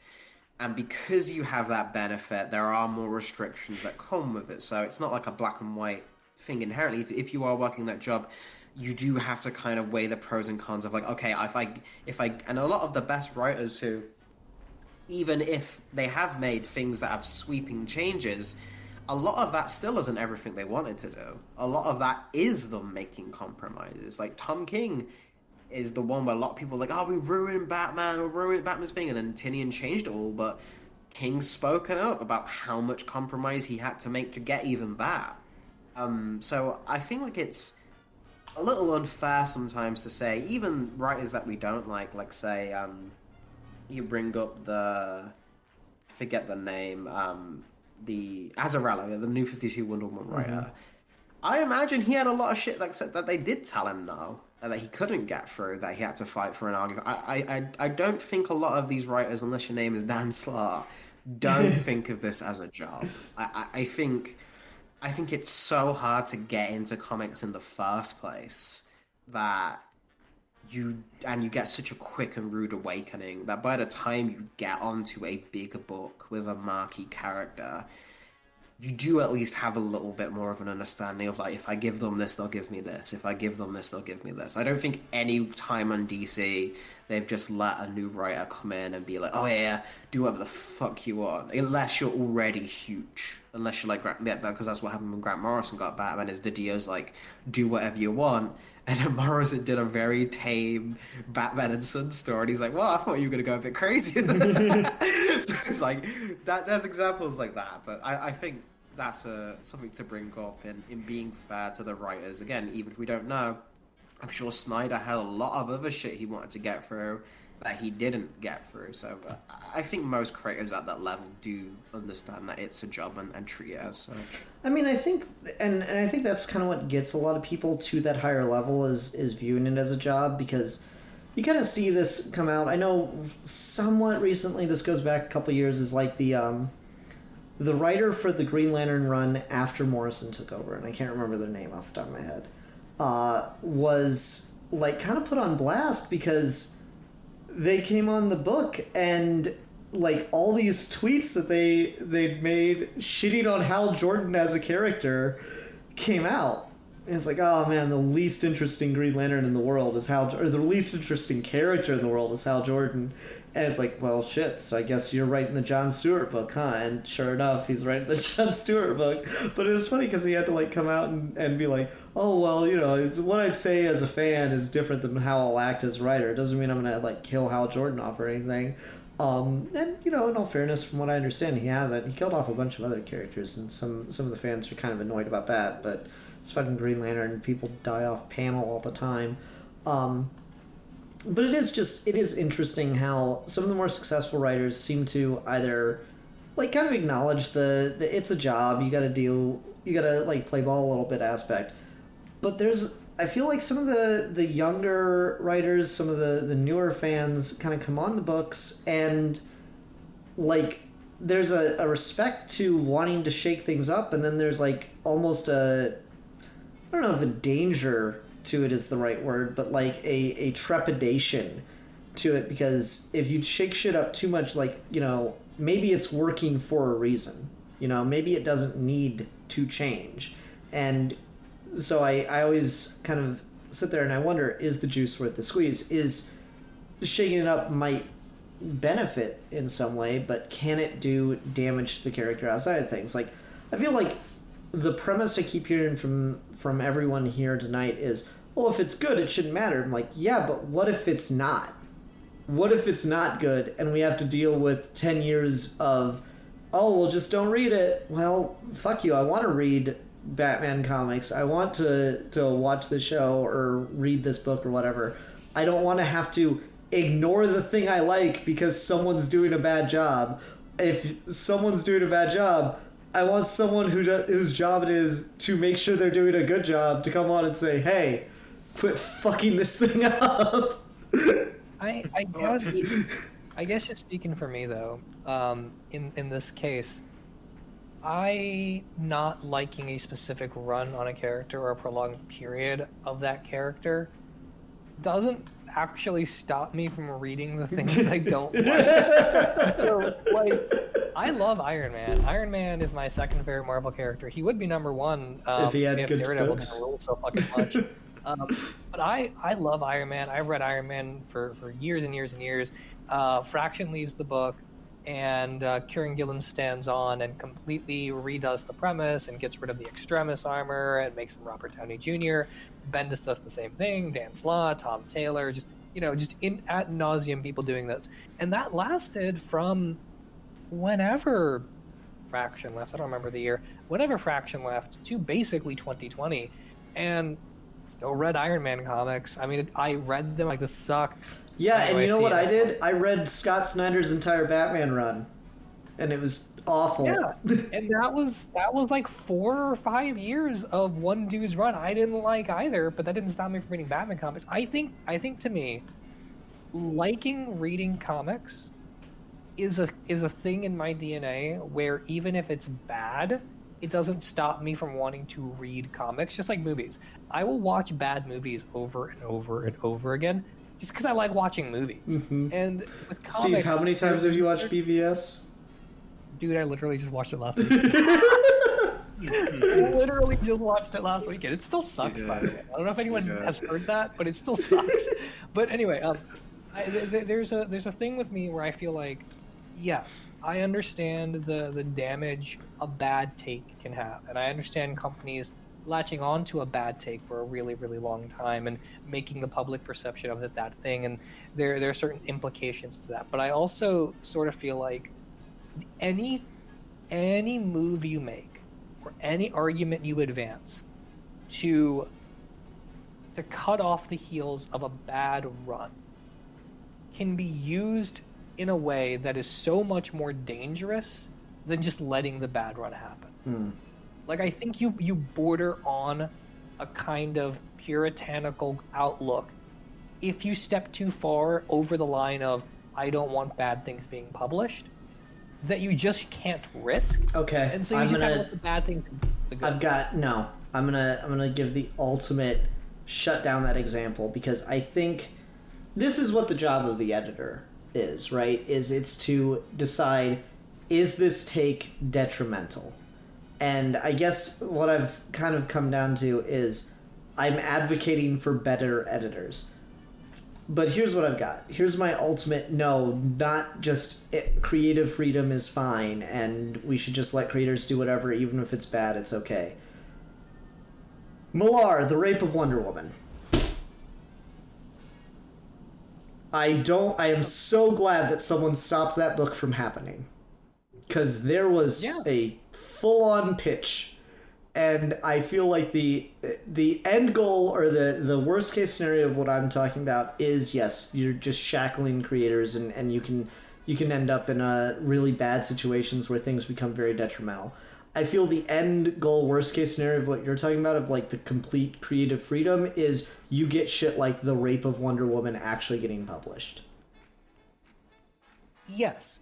Speaker 6: And because you have that benefit, there are more restrictions that come with it. So it's not like a black and white thing inherently. If you are working that job, you do have to kind of weigh the pros and cons of like, okay, if I, and a lot of the best writers who, even if they have made things that have sweeping changes, a lot of that still isn't everything they wanted to do. A lot of that is them making compromises. Like Tom King is the one where a lot of people are like, oh, we ruined Batman, or ruined Batman's thing, and then Tynion changed it all, but King's spoken up about how much compromise he had to make to get even that. So I think like it's a little unfair sometimes to say, even writers that we don't like say, you bring up I forget the name, the Azzarello, the New 52 Wonder Woman writer. Mm-hmm. I imagine he had a lot of shit that they did tell him no, and that he couldn't get through, that he had to fight for an argument. I don't think a lot of these writers, unless your name is Dan Slott, don't think of this as a job. I think it's so hard to get into comics in the first place that you get such a quick and rude awakening that by the time you get onto a bigger book with a marquee character, you do at least have a little bit more of an understanding of like, if I give them this, they'll give me this. If I give them this, they'll give me this. I don't think any time on DC they've just let a new writer come in and be like, oh yeah, do whatever the fuck you want. Unless you're already huge. Unless you're like, because that's what happened when Grant Morrison got Batman, is the DO's like, do whatever you want. And then Morrison did a very tame Batman and Son story, and he's like, well, I thought you were going to go a bit crazy. So it's like, there's examples like that, but I think that's something to bring up in being fair to the writers. Again, even if we don't know, I'm sure Snyder had a lot of other shit he wanted to get through that he didn't get through. So I think most creators at that level do understand that it's a job and treat it as such.
Speaker 2: I mean, I think, and I think that's kind of what gets a lot of people to that higher level is viewing it as a job, because you kind of see this come out. I know somewhat recently, this goes back a couple years, is like the writer for the Green Lantern run after Morrison took over, and I can't remember their name off the top of my head, was like kind of put on blast because they came on the book and like all these tweets that they'd made shitting on Hal Jordan as a character came out. And it's like, oh man, the least interesting Green Lantern in the world is or the least interesting character in the world is Hal Jordan. And it's like, well, shit, so I guess you're writing the Jon Stewart book, huh? And sure enough, he's writing the Jon Stewart book. But it was funny because he had to like come out and be like, oh, well, you know, it's what I'd say as a fan is different than how I'll act as a writer. It doesn't mean I'm going to like kill Hal Jordan off or anything. And, you know, in all fairness, from what I understand, he hasn't. He killed off a bunch of other characters, and some of the fans are kind of annoyed about that. But it's fucking Green Lantern. People die off panel all the time. But it is interesting how some of the more successful writers seem to either like kind of acknowledge the it's a job, you gotta like play ball a little bit aspect. But I feel like some of the younger writers, some of the newer fans kind of come on the books and like there's a respect to wanting to shake things up, and then there's like almost I don't know if a danger to it is the right word, but like a trepidation to it, because if you shake shit up too much, like, you know, maybe it's working for a reason, you know, maybe it doesn't need to change. And so I always kind of sit there and I wonder, is the juice worth the squeeze? Is shaking it up might benefit in some way, but can it do damage to the character outside of things? Like, I feel like the premise I keep hearing from everyone here tonight is, well, if it's good, it shouldn't matter. I'm like, yeah, but what if it's not? What if it's not good and we have to deal with 10 years of, oh, well, just don't read it. Well, fuck you. I want to read Batman comics. I want to watch the show or read this book or whatever. I don't want to have to ignore the thing I like because someone's doing a bad job. If someone's doing a bad job, I want someone whose job it is to make sure they're doing a good job to come on and say, hey, quit fucking this thing up.
Speaker 5: I guess just speaking for me though, in this case, I not liking a specific run on a character or a prolonged period of that character doesn't actually stop me from reading the things I don't like. So, like, I love Iron Man. Iron Man is my second favorite Marvel character. He would be number one
Speaker 2: If he had good
Speaker 5: Daredevil
Speaker 2: books.
Speaker 5: didn't rule so fucking much. But I love Iron Man. I've read Iron Man for years and years and years. Fraction leaves the book, and Kieran Gillen stands on and completely redoes the premise and gets rid of the Extremis armor and makes him Robert Downey Jr. Bendis does the same thing. Dan Slott, Tom Taylor, just in ad nauseum people doing this, and that lasted from whenever Fraction left. I don't remember the year. Whenever Fraction left to basically 2020, and still read Iron Man comics. I mean, I read them like, this sucks.
Speaker 2: Yeah, and you know what I did?
Speaker 5: One.
Speaker 2: I read Scott Snyder's entire Batman run, and it was awful.
Speaker 5: Yeah, and that was like 4 or 5 years of one dude's run. I didn't like either, but that didn't stop me from reading Batman comics. I think to me, liking reading comics is a thing in my DNA where even if it's bad, it doesn't stop me from wanting to read comics. Just like movies, I will watch bad movies over and over and over again just because I like watching movies.
Speaker 2: Mm-hmm.
Speaker 5: And with comics,
Speaker 2: Steve, how many times have you watched BVS?
Speaker 5: Dude, I literally just watched it last week. Literally just watched it last weekend. It still sucks, by the way. I don't know if anyone has heard that, but it still sucks. But anyway, there's a thing with me where I feel like, yes, I understand the damage a bad take can have, and I understand companies latching on to a bad take for a really, really long time and making the public perception of that thing, and there are certain implications to that. But I also sort of feel like any move you make or any argument you advance to cut off the heels of a bad run can be used in a way that is so much more dangerous than just letting the bad run happen. Like, I think you border on a kind of puritanical outlook if you step too far over the line of, I don't want bad things being published, that you just can't risk.
Speaker 2: Okay,
Speaker 5: and so you just have to let the bad things do the good.
Speaker 2: I'm gonna give the ultimate shut down that example, because I think this is what the job of the editor is, right? It's to decide, is this take detrimental? And I guess what I've kind of come down to is I'm advocating for better editors. But here's what I've got. Here's my ultimate no, not just creative freedom is fine and we should just let creators do whatever, even if it's bad, it's okay. Millar, The Rape of Wonder Woman. I am so glad that someone stopped that book from happening. Because there was a full-on pitch, and I feel like the end goal, or the worst case scenario of what I'm talking about is, yes, you're just shackling creators, and you can end up in really bad situations where things become very detrimental. I feel the end goal, worst case scenario of what you're talking about, of like the complete creative freedom, is you get shit like The Rape of Wonder Woman actually getting published.
Speaker 5: Yes.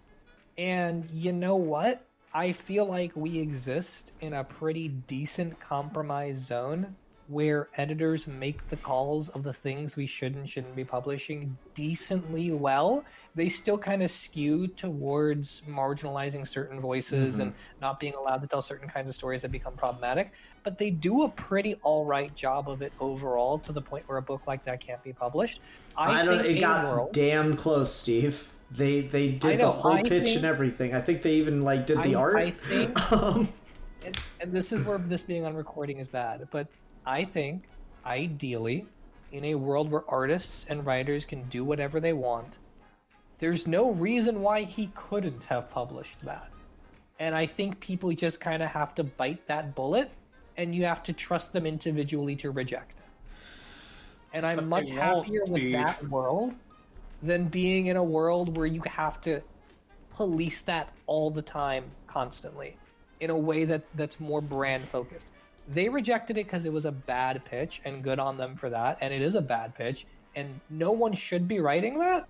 Speaker 5: And you know what? I feel like we exist in a pretty decent compromise zone where editors make the calls of the things we should and shouldn't be publishing decently well. They still kind of skew towards marginalizing certain voices and not being allowed to tell certain kinds of stories that become problematic, but they do a pretty all right job of it overall, to the point where a book like that can't be published.
Speaker 2: It got damn close, Steve. They did the whole pitch and everything. I think they even did the art.
Speaker 5: I think, and this is where this being on recording is bad, but I think, ideally, in a world where artists and writers can do whatever they want, there's no reason why he couldn't have published that. And I think people just kind of have to bite that bullet, and you have to trust them individually to reject it. And I'm much happier with that world than being in a world where you have to police that all the time, constantly, in a way that's more brand focused. They rejected it because it was a bad pitch, and good on them for that, and it is a bad pitch, and no one should be writing that.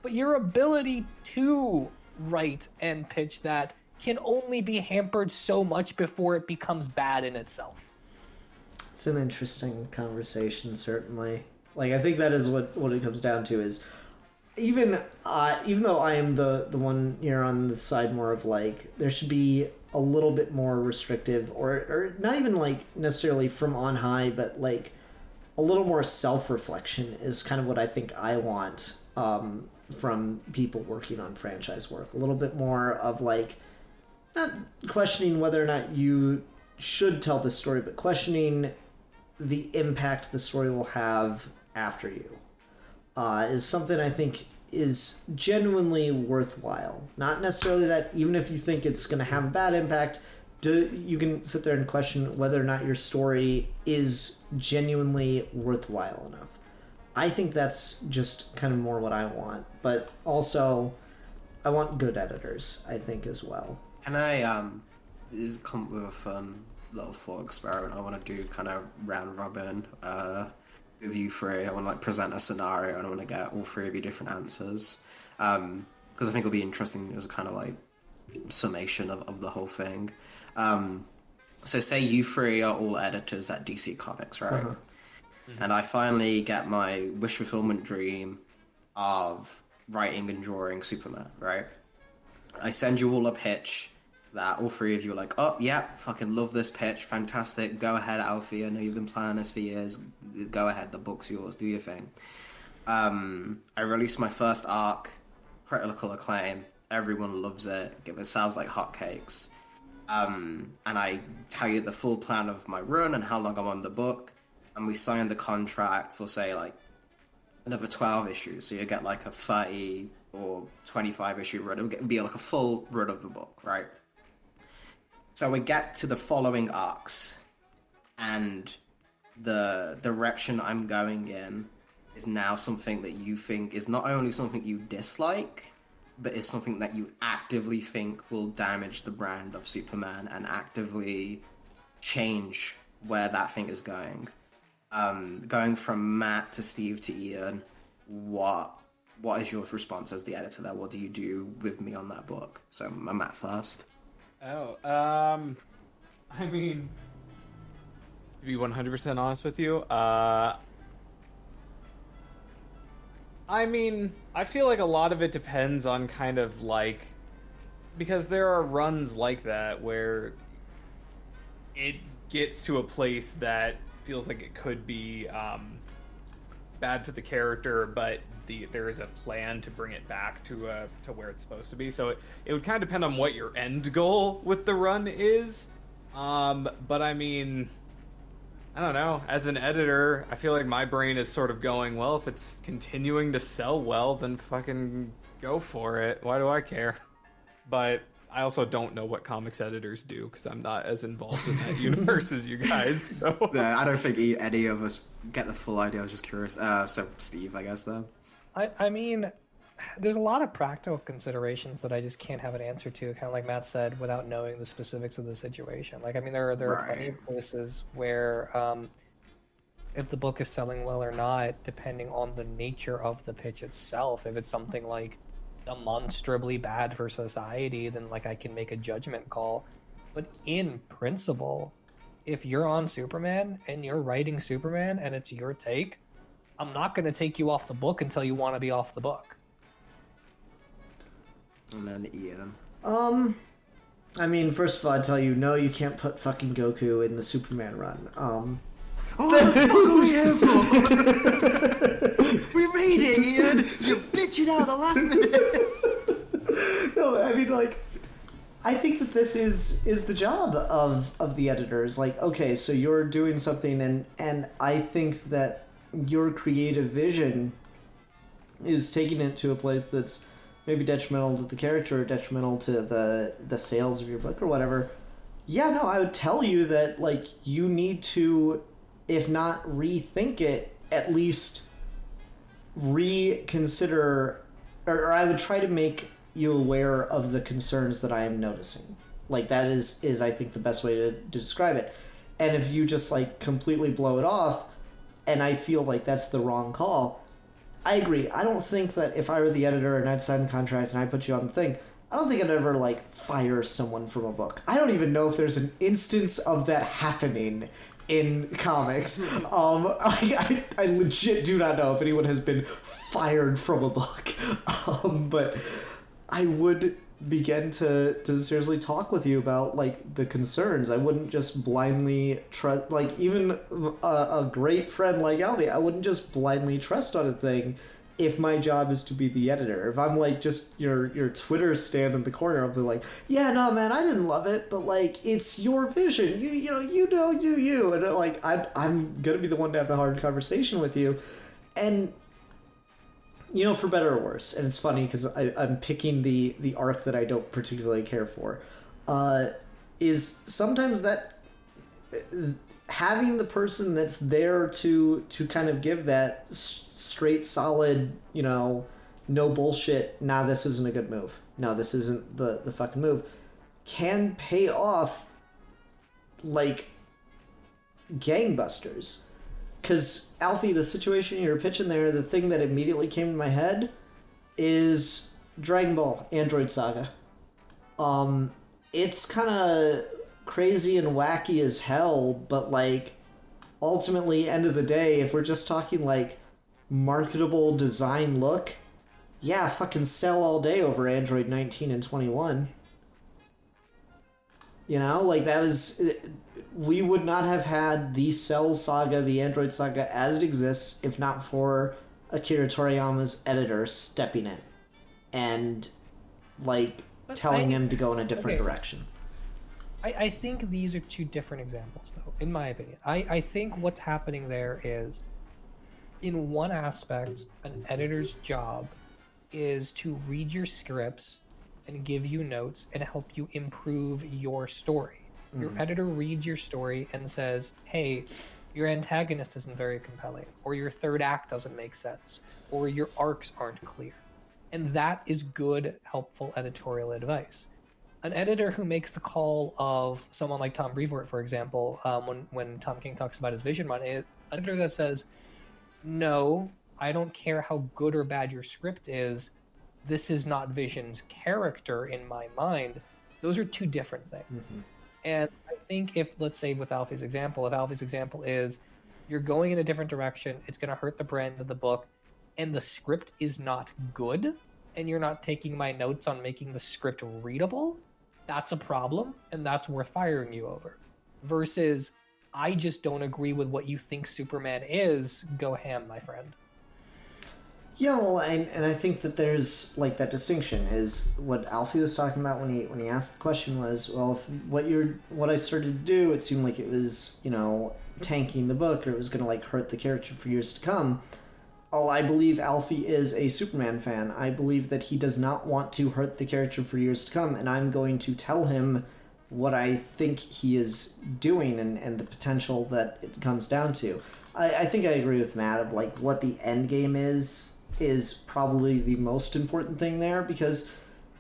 Speaker 5: But your ability to write and pitch that can only be hampered so much before it becomes bad in itself.
Speaker 2: It's an interesting conversation, certainly. Like, I think that is what it comes down to is, even though I am the one here on the side more of, like, there should be a little bit more restrictive, or not even, like, necessarily from on high, but, like, a little more self-reflection is kind of what I think I want from people working on franchise work. A little bit more of, like, not questioning whether or not you should tell this story, but questioning the impact the story will have after you is something I think is genuinely worthwhile. Not necessarily that even if you think it's going to have a bad impact, you can sit there and question whether or not your story is genuinely worthwhile enough. I think that's just kind of more what I want, but also I want good editors, I think, as well.
Speaker 6: Can I this is come with a fun little thought experiment? I want to do kind of round robin with you three. I want to like present a scenario and I want to get all three of you different answers because I think it'll be interesting as a kind of like summation of the whole thing. So say you three are all editors at DC Comics, right? Uh-huh. Mm-hmm. And I finally get my wish fulfillment dream of writing and drawing Superman, right? I send you all a pitch that all three of you are like, oh, yeah, fucking love this pitch, fantastic, go ahead, Alfie, I know you've been planning this for years, go ahead, the book's yours, do your thing. I release my first arc, critical acclaim, everyone loves it, it sells like hotcakes. And I tell you the full plan of my run and how long I'm on the book, and we sign the contract for, say, like, another 12 issues, so you get like a 30 or 25 issue run. It would be like a full run of the book, right? So we get to the following arcs, and the direction I'm going in is now something that you think is not only something you dislike, but is something that you actively think will damage the brand of Superman and actively change where that thing is going. Going from Matt to Steve to Ian, what is your response as the editor there? What do you do with me on that book? So I'm Matt first.
Speaker 3: I mean, to be 100% honest with you, I mean, I feel like a lot of it depends on kind of like, because there are runs like that where it gets to a place that feels like it could be bad for the character, but there is a plan to bring it back to where it's supposed to be. So it would kind of depend on what your end goal with the run is. But I mean, I don't know. As an editor, I feel like my brain is sort of going, well, if it's continuing to sell well, then fucking go for it. Why do I care? But I also don't know what comics editors do because I'm not as involved in that universe as you guys. So.
Speaker 6: Yeah, I don't think any of us get the full idea. I was just curious. So Steve, I guess, though.
Speaker 5: I mean, there's a lot of practical considerations that I just can't have an answer to, kind of like Matt said, without knowing the specifics of the situation. Like, I mean, there are plenty of places where if the book is selling well or not, depending on the nature of the pitch itself, if it's something like demonstrably bad for society, then like I can make a judgment call. But in principle, if you're on Superman and you're writing Superman and it's your take, I'm not going to take you off the book until you want to be off the book.
Speaker 6: And then Ian.
Speaker 2: I mean, first of all, I tell you, no, you can't put fucking Goku in the Superman run.
Speaker 6: What the fuck are we here for? We made it, Ian! You're bitching out the last minute!
Speaker 2: No, I mean, like, I think that this is the job of the editors. Like, okay, so you're doing something, and I think that your creative vision is taking it to a place that's maybe detrimental to the character or detrimental to the sales of your book or whatever. Yeah, no, I would tell you that, like, you need to, if not rethink it, at least reconsider, or I would try to make you aware of the concerns that I am noticing. Like, that is I think, the best way to describe it. And if you just, like, completely blow it off, and I feel like that's the wrong call, I agree. I don't think that if I were the editor and I'd sign the contract and I put you on the thing, I don't think I'd ever like fire someone from a book. I don't even know if there's an instance of that happening in comics. I legit do not know if anyone has been fired from a book. But I would begin to seriously talk with you about like the concerns. I wouldn't just blindly trust, like even a great friend like Albie, I wouldn't just blindly trust on a thing if my job is to be the editor. If I'm like just your Twitter stand in the corner, I'll be like, yeah, no, man, I didn't love it, but like it's your vision. You, and like I'm gonna be the one to have the hard conversation with you, and for better or worse. And it's funny because I'm picking the arc that I don't particularly care for. Is sometimes that having the person that's there to kind of give that straight, solid, no bullshit, nah, this isn't a good move, no, this isn't the fucking move, can pay off like gangbusters. Because, Alfie, the situation you're pitching there, the thing that immediately came to my head is Dragon Ball Android Saga. It's kind of crazy and wacky as hell, but like ultimately, end of the day, if we're just talking like marketable design look, yeah, fucking sell all day over Android 19 and 21. Like that was, we would not have had the Cell Saga, the Android Saga as it exists if not for Akira Toriyama's editor stepping in and like telling him to go in a different direction.
Speaker 5: I think these are two different examples, though, in my opinion. I think what's happening there is, in one aspect, an editor's job is to read your scripts and give you notes and help you improve your story. Your editor reads your story and says, hey, your antagonist isn't very compelling, or your third act doesn't make sense, or your arcs aren't clear. And that is good, helpful editorial advice. An editor who makes the call of someone like Tom Brevoort, for example, when Tom King talks about his vision run, an editor that says, no, I don't care how good or bad your script is, this is not Vision's character in my mind. Those are two different things. Mm-hmm. And I think if, let's say with Alfie's example, if Alfie's example is you're going in a different direction, it's going to hurt the brand of the book, and the script is not good, and you're not taking my notes on making the script readable, that's a problem, and that's worth firing you over. Versus, I just don't agree with what you think Superman is, go ham, my friend.
Speaker 2: Yeah, well, and I think that there's like that distinction is what Alfie was talking about when he asked the question was, well, if what I started to do, it seemed like it was tanking the book, or it was going to like hurt the character for years to come. Oh, I believe Alfie is a Superman fan. I believe that he does not want to hurt the character for years to come, and I'm going to tell him what I think he is doing and the potential that it comes down to. I think I agree with Matt of like what the end game is probably the most important thing there, because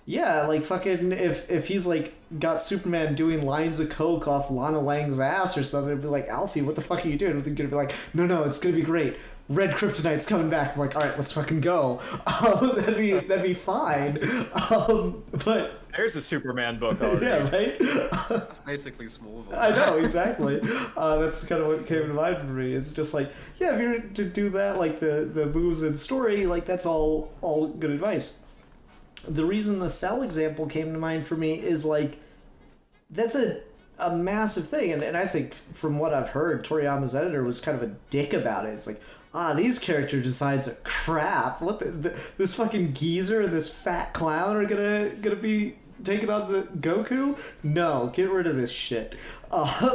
Speaker 2: yeah, like fucking if he's like got Superman doing lines of coke off Lana Lang's ass or something, it'd be like, Alfie, what the fuck are you doing? They're gonna be like, no, it's gonna be great. Red Kryptonite's coming back. I'm like, all right, let's fucking go. That'd be fine. But
Speaker 3: there's a Superman book already.
Speaker 2: Yeah, right.
Speaker 6: That's basically Smallville.
Speaker 2: I know, exactly. That's kind of what came to mind for me. It's just like, yeah, if you're to do that, like the moves and story, like that's all good advice. The reason the Cell example came to mind for me is like, that's a massive thing, and I think from what I've heard, Toriyama's editor was kind of a dick about it. It's like, these character designs are crap. What this fucking geezer and this fat clown are gonna be taking on the Goku? No, get rid of this shit.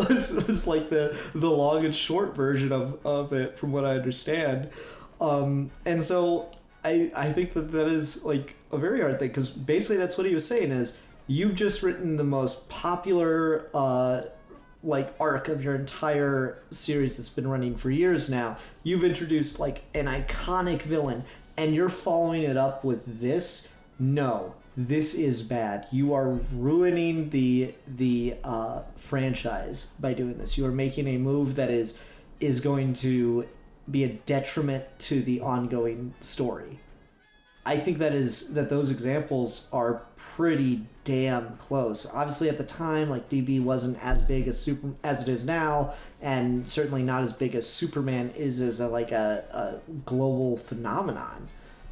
Speaker 2: This was like the long and short version of it, from what I understand. And so I think that is like a very hard thing, because basically that's what he was saying is, you've just written the most popular like arc of your entire series that's been running for years now. You've introduced like an iconic villain, and you're following it up with this. No, this is bad. You are ruining the franchise by doing this. You are making a move that is going to be a detriment to the ongoing story. I think that those examples are pretty damn close. Obviously, at the time, like DB wasn't as big as it is now, and certainly not as big as Superman is as a global phenomenon.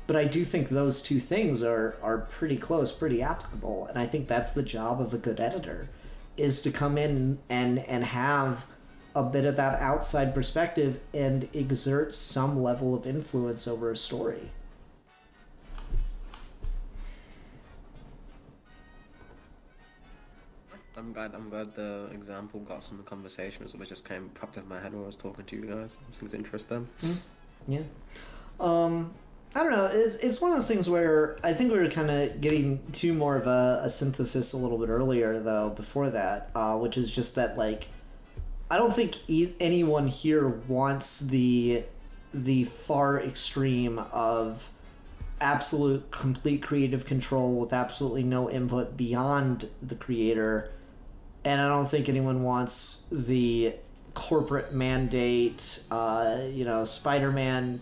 Speaker 2: But I do think those two things are pretty close, pretty applicable, and I think that's the job of a good editor, is to come in and have a bit of that outside perspective and exert some level of influence over a story.
Speaker 6: I'm glad the example got some conversation, so it just popped up in my head while I was talking to you guys. Seems interesting.
Speaker 2: Yeah. I don't know. It's one of those things where I think we were kind of getting to more of a synthesis a little bit earlier, though, before that, which is just that, like, I don't think anyone here wants the far extreme of absolute complete creative control with absolutely no input beyond the creator, and I don't think anyone wants the corporate mandate, Spider-Man,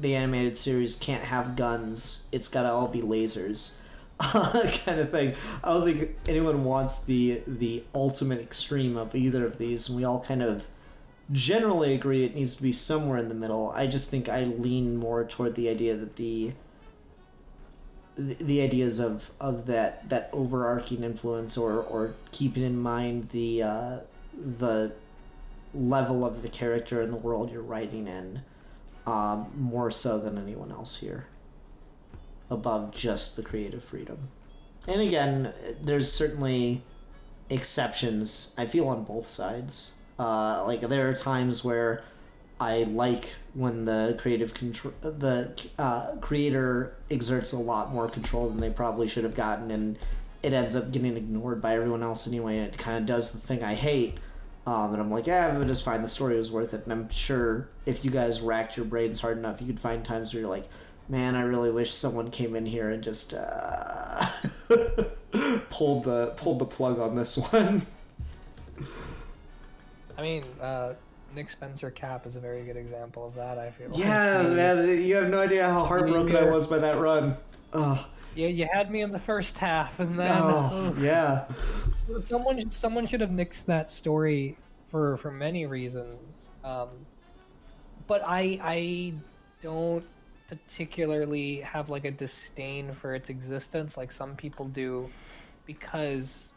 Speaker 2: the animated series, can't have guns, it's gotta all be lasers, kind of thing. I don't think anyone wants the ultimate extreme of either of these, and we all kind of generally agree it needs to be somewhere in the middle. I just think I lean more toward the idea that the ideas of that overarching influence, or keeping in mind the level of the character and the world you're writing in, more so than anyone else here, above just the creative freedom. And again, there's certainly exceptions, I feel, on both sides. Like, there are times where I like when the creator exerts a lot more control than they probably should have gotten, and it ends up getting ignored by everyone else anyway, and it kind of does the thing I hate. And I'm like, yeah, but just fine, the story was worth it. And I'm sure if you guys racked your brains hard enough, you could find times where you're like, man, I really wish someone came in here and just pulled the plug on this one.
Speaker 5: I mean, Nick Spencer Cap is a very good example of that, I feel like.
Speaker 2: Yeah, man, you have no idea how heartbroken I was by that run. Oh.
Speaker 5: Yeah, you had me in the first half, and then
Speaker 2: yeah.
Speaker 5: Someone should have nixed that story for many reasons. But I don't particularly have like a disdain for its existence like some people do, because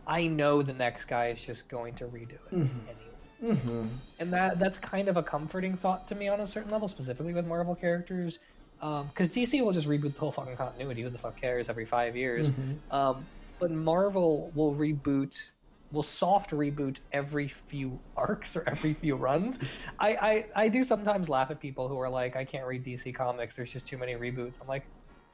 Speaker 5: I know the next guy is just going to redo it anyway. Mm-hmm. And that's kind of a comforting thought to me on a certain level, specifically with Marvel characters. Because DC will just reboot the whole fucking continuity. Who the fuck cares every 5 years? Mm-hmm. But Marvel will soft reboot every few arcs or every few runs. I do sometimes laugh at people who are like, I can't read DC comics, there's just too many reboots. I'm like,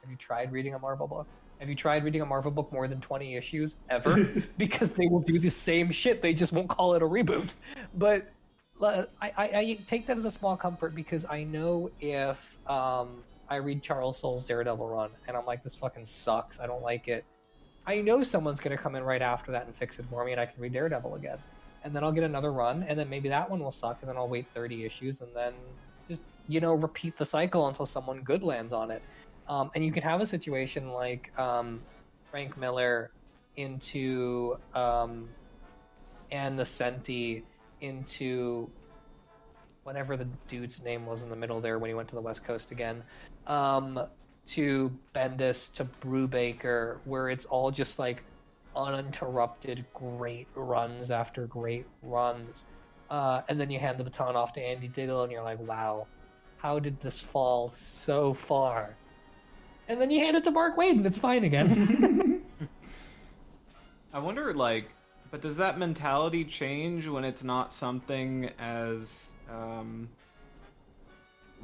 Speaker 5: have you tried reading a Marvel book? Have you tried reading a Marvel book more than 20 issues ever? Because they will do the same shit, they just won't call it a reboot. But I take that as a small comfort, because I know if I read Charles Soule's Daredevil run and I'm like, this fucking sucks, I don't like it, I know someone's going to come in right after that and fix it for me, and I can read Daredevil again. And then I'll get another run, and then maybe that one will suck, and then I'll wait 30 issues, and then just, repeat the cycle until someone good lands on it. And you can have a situation like Frank Miller into Ann Nocenti into whatever the dude's name was in the middle there when he went to the West Coast again, to Bendis, to Brubaker, where it's all just like uninterrupted great runs after great runs. And then you hand the baton off to Andy Diggle and you're like, wow, how did this fall so far? And then you hand it to Mark Waid and it's fine again.
Speaker 3: I wonder, but does that mentality change when it's not something as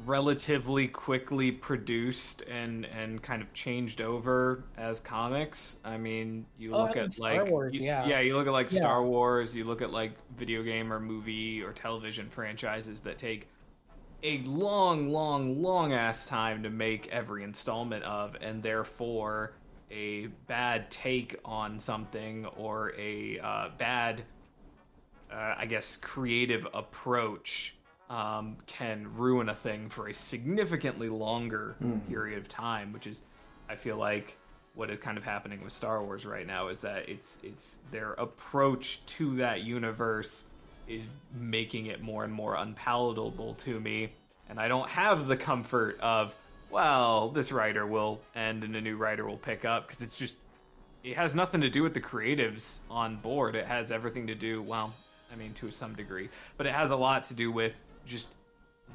Speaker 3: relatively quickly produced and kind of changed over as comics? I mean, you look at Star Wars, you look at Star Wars, you look at video game or movie or television franchises that take a long ass time to make every installment of, and therefore a bad take on something or a bad creative approach can ruin a thing for a significantly longer period of time, which is, I feel like, what is kind of happening with Star Wars right now, is that it's their approach to that universe is making it more and more unpalatable to me, and I don't have the comfort of, well, this writer will end and a new writer will pick up, because it's just, it has nothing to do with the creatives on board. It has everything to do, well, I mean, to some degree, but it has a lot to do with just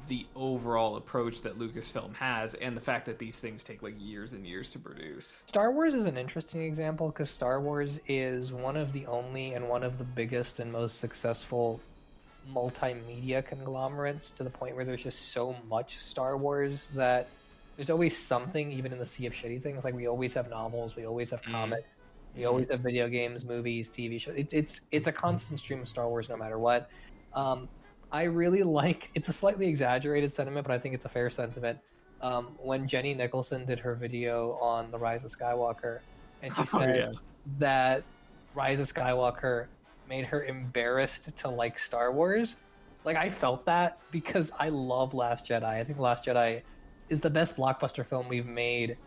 Speaker 3: the overall approach that Lucasfilm has, and the fact that these things take like years and years to produce.
Speaker 5: Star Wars is an interesting example because Star Wars is one of the only and one of the biggest and most successful multimedia conglomerates, to the point where there's just so much Star Wars that there's always something, even in the sea of shitty things. Like, we always have novels, we always have comics, we always have video games, movies, TV shows. It's a constant stream of Star Wars no matter what. I really like, it's a slightly exaggerated sentiment, but I think it's a fair sentiment. When Jenny Nicholson did her video on The Rise of Skywalker, and she said that Rise of Skywalker made her embarrassed to like Star Wars. Like, I felt that because I love Last Jedi. I think Last Jedi is the best blockbuster film we've made,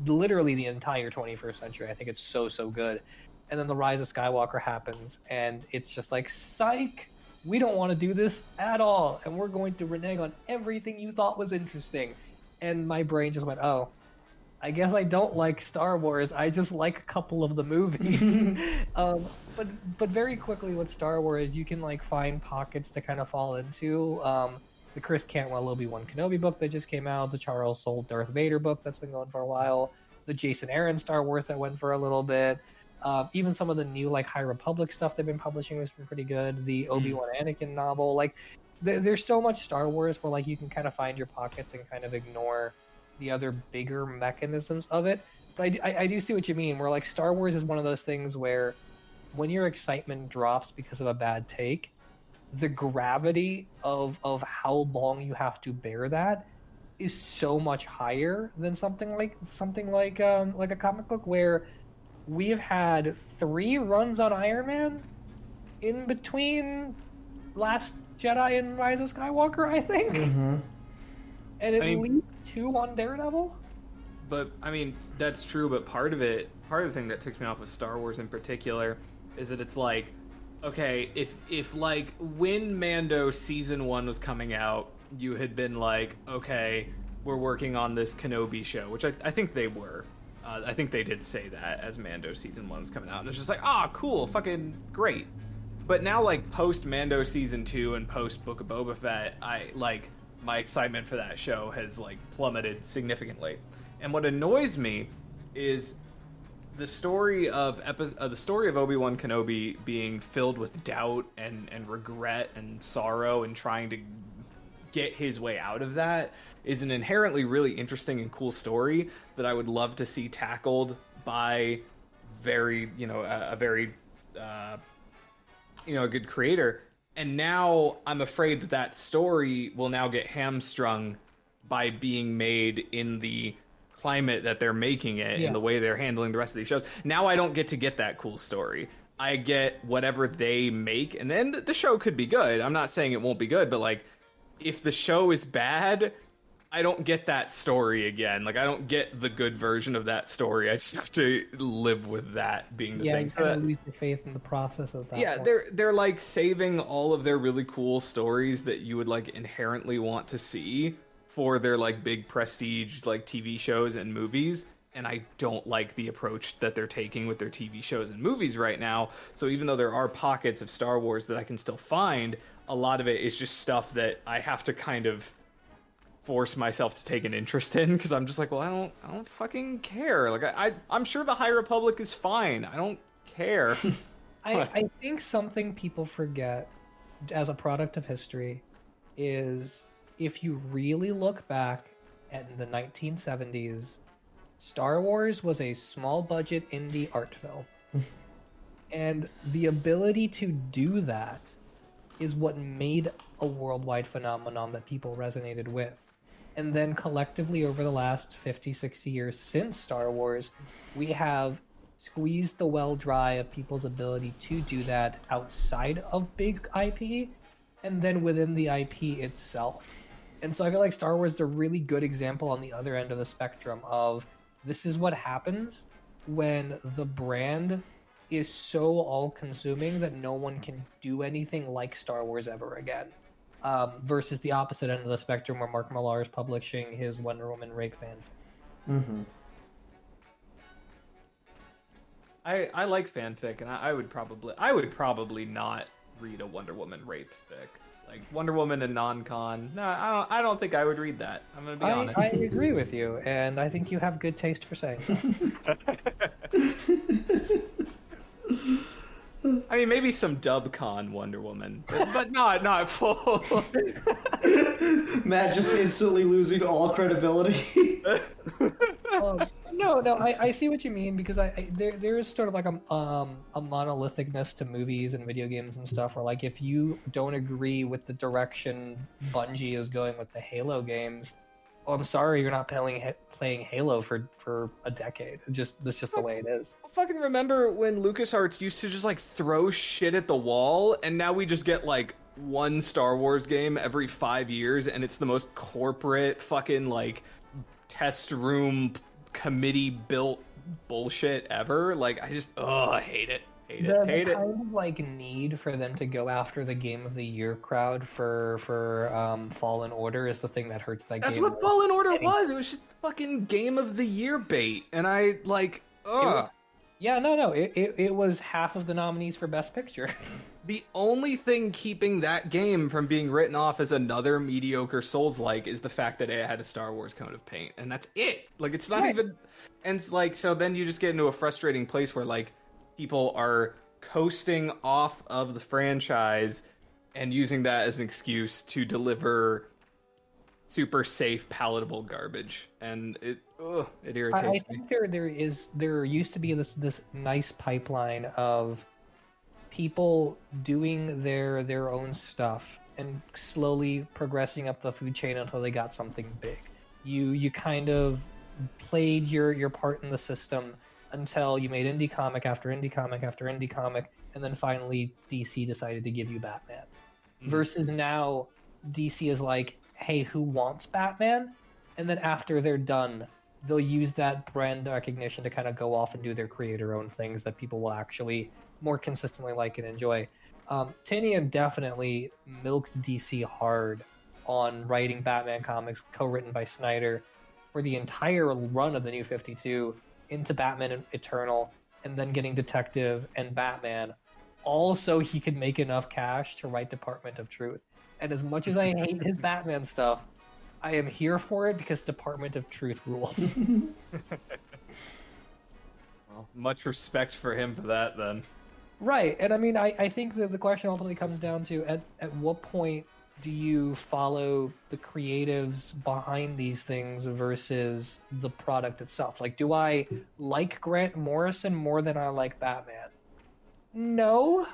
Speaker 5: literally the entire 21st century. I think it's so good. And then The Rise of Skywalker happens, and it's just like, psych! We don't want to do this at all, and we're going to renege on everything you thought was interesting. And my brain just went, oh, I guess I don't like Star Wars. I just like a couple of the movies. But very quickly with Star Wars, you can like find pockets to kind of fall into. The Chris Cantwell Obi-Wan Kenobi book that just came out, the Charles Soule Darth Vader book that's been going for a while, the Jason Aaron Star Wars that went for a little bit. Even some of the new like High Republic stuff they've been publishing has been pretty good. The Obi-Wan Anakin novel, like there's so much Star Wars where like you can kind of find your pockets and kind of ignore the other bigger mechanisms of it. But I do see what you mean, where like Star Wars is one of those things where when your excitement drops because of a bad take, the gravity of how long you have to bear that is so much higher than something like a comic book, where we've had 3 runs on Iron Man in between Last Jedi and Rise of Skywalker, I think. And at least 2 on Daredevil.
Speaker 3: But, I mean, that's true, but part of the thing that ticks me off with Star Wars in particular is that it's like, okay, if like, when Mando Season 1 was coming out, you had been like, okay, we're working on this Kenobi show, which I think they were. I think they did say that as Mando Season 1 was coming out. And it's just like, cool, fucking great. But now, like, post-Mando Season 2 and post-Book of Boba Fett, my excitement for that show has, like, plummeted significantly. And what annoys me is the story of Obi-Wan Kenobi being filled with doubt and regret and sorrow and trying to get his way out of that is an inherently really interesting and cool story that I would love to see tackled by a good creator. And now I'm afraid that story will now get hamstrung by being made in the climate that they're making it, and the way they're handling the rest of these shows. Now I don't get to get that cool story. I get whatever they make, and then the show could be good. I'm not saying it won't be good, but like, if the show is bad, I don't get that story again. Like, I don't get the good version of that story. I just have to live with that being the thing.
Speaker 5: Yeah, you kind of lose your faith in the process of that.
Speaker 3: Yeah, they're like saving all of their really cool stories that you would like inherently want to see for their like big prestige like TV shows and movies. And I don't like the approach that they're taking with their TV shows and movies right now. So even though there are pockets of Star Wars that I can still find, a lot of it is just stuff that I have to kind of force myself to take an interest in, because I'm just like, well, I don't fucking care. Like, I'm sure the High Republic is fine. I don't care.
Speaker 5: I think something people forget as a product of history is, if you really look back at the 1970s, Star Wars was a small budget indie art film. And the ability to do that is what made a worldwide phenomenon that people resonated with. And then collectively over the last 50, 60 years since Star Wars, we have squeezed the well dry of people's ability to do that outside of big IP. and then within the IP itself. And so I feel like Star Wars is a really good example on the other end of the spectrum of this is what happens when the brand is so all-consuming that no one can do anything like Star Wars ever again. Versus the opposite end of the spectrum where Mark Millar is publishing his Wonder Woman rape fanfic.
Speaker 2: Mm-hmm.
Speaker 3: I like fanfic, and I would probably not read a Wonder Woman rape fic. Like Wonder Woman and non-con. No, I don't think I would read that. I'm gonna be honest.
Speaker 5: I agree with you, and I think you have good taste for saying that.
Speaker 3: I mean, maybe some dub con Wonder Woman, but not full.
Speaker 2: Matt just instantly losing all credibility.
Speaker 5: No, I see what you mean because there is sort of like a monolithicness to movies and video games and stuff where like if you don't agree with the direction Bungie is going with the Halo games, oh, I'm sorry you're not playing Halo for a decade. That's just the way it is.
Speaker 3: I fucking remember when LucasArts used to just like throw shit at the wall, and now we just get like one Star Wars game every 5 years, and it's the most corporate fucking like test room committee built bullshit ever. Like I hate it.
Speaker 5: The kind of like need for them to go after the Game of the Year crowd for Fallen Order is the thing that hurts that game.
Speaker 3: That's what Fallen Order was. It was just fucking Game of the Year bait, and I like.
Speaker 5: It was half of the nominees for Best Picture.
Speaker 3: The only thing keeping that game from being written off as another mediocre Souls-like is the fact that it had a Star Wars coat of paint, and that's it. Like it's not even, and it's like so then you just get into a frustrating place where like people are coasting off of the franchise and using that as an excuse to deliver super safe, palatable garbage, and it irritates me.
Speaker 5: I think there used to be this nice pipeline of people doing their own stuff and slowly progressing up the food chain until they got something big. You kind of played your part in the system until you made indie comic after indie comic after indie comic, and then finally DC decided to give you Batman. Versus now, DC is like, hey, who wants Batman? And then after they're done, they'll use that brand recognition to kind of go off and do their creator-owned things that people will actually more consistently like and enjoy. Tinian definitely milked DC hard on writing Batman comics, co-written by Snyder, for the entire run of the New 52 into Batman Eternal, and then getting Detective and Batman, all so he could make enough cash to write Department of Truth. And as much as I hate his Batman stuff, I am here for it because Department of Truth rules.
Speaker 3: Well, much respect for him for that, then.
Speaker 5: Right, and I mean, I think that the question ultimately comes down to at what point do you follow the creatives behind these things versus the product itself? Like, do I like Grant Morrison more than I like Batman? No,